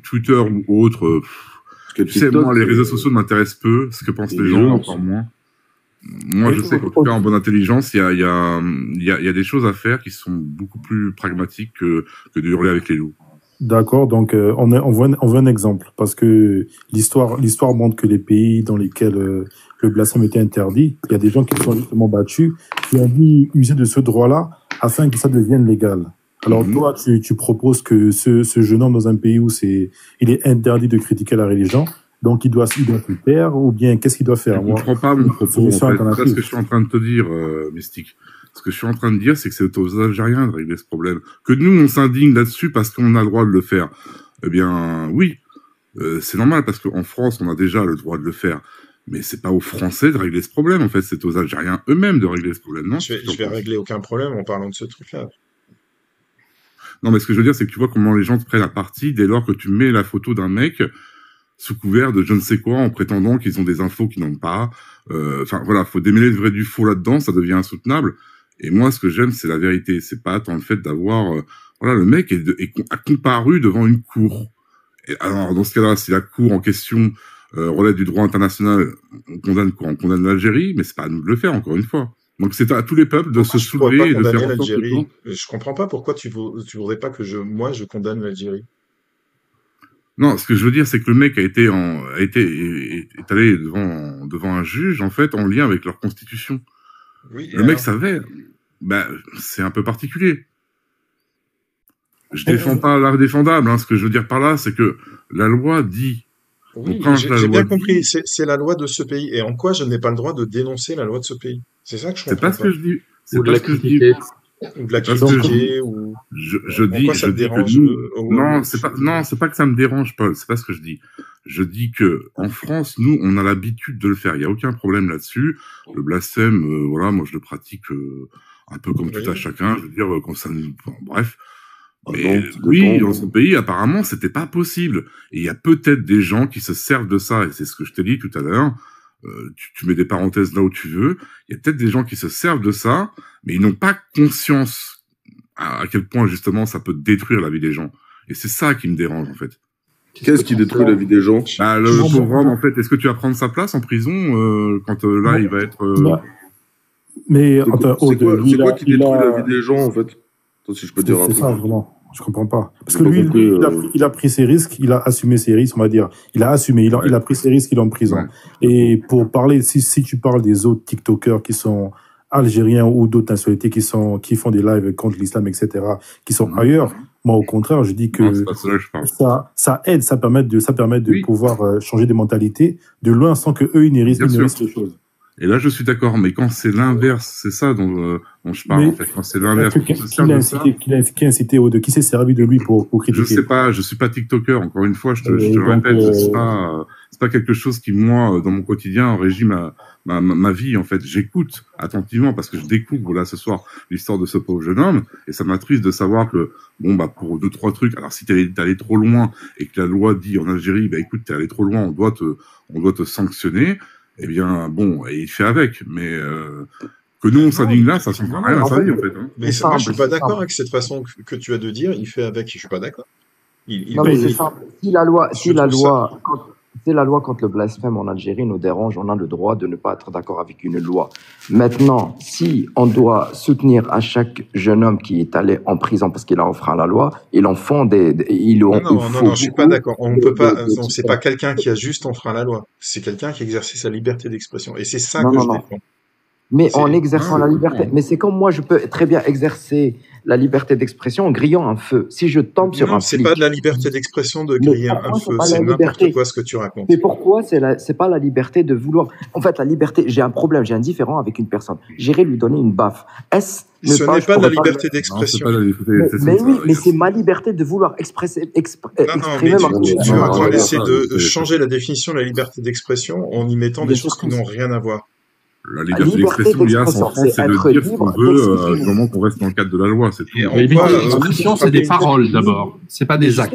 Twitter ou autre, tu sais, moi, les réseaux sociaux m'intéressent peu. Ce que pensent les gens, encore moins. Moi, je sais qu'en tout cas, en bonne intelligence, il y a des choses à faire qui sont beaucoup plus pragmatiques que de hurler avec les loups. D'accord, donc on voit un exemple, parce que l'histoire montre que les pays dans lesquels le blasphème était interdit, il y a des gens qui sont justement battus, qui ont dû user de ce droit-là afin que ça devienne légal. Alors toi, tu proposes que ce jeune homme dans un pays où il est interdit de critiquer la religion, donc il doit se taire, ou bien qu'est-ce qu'il doit faire? Je ne comprends pas mon propos. En fait. C'est ce que je suis en train de te dire, Mystique. Ce que je suis en train de dire, c'est que c'est aux Algériens de régler ce problème. Que nous, on s'indigne là-dessus parce qu'on a le droit de le faire. Eh bien, oui, c'est normal parce qu'en France, on a déjà le droit de le faire. Mais c'est pas aux Français de régler ce problème, en fait. C'est aux Algériens eux-mêmes de régler ce problème, non? Je vais régler aucun problème en parlant de ce truc-là. Non, mais ce que je veux dire, c'est que tu vois comment les gens te prennent à partie dès lors que tu mets la photo d'un mec sous couvert de je ne sais quoi en prétendant qu'ils ont des infos qu'ils n'ont pas. Enfin, voilà, faut démêler le vrai du faux là-dedans, ça devient insoutenable. Et moi, ce que j'aime, c'est la vérité. C'est pas tant le fait d'avoir... voilà, le mec a comparu devant une cour. Et alors, dans ce cas-là, si la cour en question relève du droit international, on condamne quoi? On condamne l'Algérie, mais c'est pas à nous de le faire, encore une fois. Donc c'est à tous les peuples de se soulever et de faire en sorte que... Je comprends pas pourquoi tu voudrais pas que je condamne l'Algérie. Non, ce que je veux dire, c'est que le mec est allé devant un juge, en fait, en lien avec leur constitution. Oui, le mec savait. Ben, c'est un peu particulier. Je défends pas l'art défendable, hein. Ce que je veux dire par là, c'est que la loi dit... Oui, j'ai bien compris. C'est la loi de ce pays. Et en quoi je n'ai pas le droit de dénoncer la loi de ce pays? C'est ça que je comprends pas. C'est pas ce que je dis. Ou de la critiquer. Ou de la critiquer, ou... Je dis que nous... Non, c'est pas que ça me dérange, Paul. C'est pas ce que je dis. Je dis que, en France, nous, on a l'habitude de le faire. Il y a aucun problème là-dessus. Le blasphème, voilà, moi, je le pratique, un peu comme tout à chacun. Je veux dire, quand ça nous... Bref. Mais oui, dans son pays, apparemment, c'était pas possible. Et il y a peut-être des gens qui se servent de ça, et c'est ce que je t'ai dit tout à l'heure. Tu mets des parenthèses là où tu veux. Il y a peut-être des gens qui se servent de ça, mais ils n'ont pas conscience à quel point, justement, ça peut détruire la vie des gens. Et c'est ça qui me dérange, en fait. Qu'est-ce qui détruit la vie des gens? Bah, le pauvre homme, en fait, est-ce que tu vas prendre sa place en prison quand là, il va être... Mais c'est quoi qui détruit la vie des gens, en fait? Si je peux dire un truc. C'est ça, vraiment. Je comprends pas. Parce que lui, il a pris ses risques, il a assumé ses risques, on va dire. Il a assumé, il a pris ses risques, il est en prison. Ouais. Et pour parler, si tu parles des autres TikTokers qui sont algériens ou d'autres nationalités qui font des lives contre l'islam, etc., qui sont ailleurs, moi, au contraire, je dis que ça aide, ça permet de pouvoir changer des mentalités de loin sans que eux, ils ne risquent les choses. Et là, je suis d'accord, mais quand c'est l'inverse, c'est ça dont je parle, en fait. Quand c'est l'inverse, qui a incité ou de qui s'est servi de lui pour critiquer? Je sais pas, je suis pas TikToker, encore une fois, je te le répète, c'est pas quelque chose qui, moi, dans mon quotidien, régit ma vie, en fait. J'écoute attentivement parce que je découvre, là, ce soir, l'histoire de ce pauvre jeune homme, et ça m'attriste de savoir que, bon, bah, pour 2-3 trucs, alors si t'es allé trop loin et que la loi dit en Algérie, bah, écoute, t'es allé trop loin, on doit te sanctionner. Eh bien, bon, et il fait avec, mais que nous on s'indigne là, ça ne rien à sa vie en fait. Hein. Mais moi, je suis pas d'accord avec cette façon que tu as de dire. Il fait avec, je suis pas d'accord. Non, mais c'est simple. Si la loi contre le blasphème en Algérie nous dérange, on a le droit de ne pas être d'accord avec une loi. Maintenant, si on doit soutenir à chaque jeune homme qui est allé en prison parce qu'il a enfreint la loi, il en font Non, je suis pas d'accord. On peut pas. C'est pas quelqu'un qui a juste enfreint la loi. C'est quelqu'un qui a exercé sa liberté d'expression. Et c'est ça que je défends. Mais en exerçant la liberté. Mais c'est comme moi, je peux très bien exercer la liberté d'expression en grillant un feu. Si je tombe sur un flic... Non, c'est pas de la liberté d'expression de griller un feu. C'est n'importe quoi ce que tu racontes. Mais pourquoi c'est pas la liberté de vouloir... En fait, la liberté... J'ai un problème, j'ai un différend avec une personne. J'irai lui donner une baffe. Ce n'est pas de la liberté d'expression. Mais oui, mais c'est ma liberté de vouloir exprimer ma conscience. Tu es en train d'essayer de changer la définition de la liberté d'expression en y mettant des choses qui n'ont rien à voir. La liberté d'expression, il y a en France, c'est de dire ce qu'on veut du moment qu'on reste dans le cadre de la loi. C'est tout. La liberté d'expression, c'est des paroles d'abord, c'est pas des actes.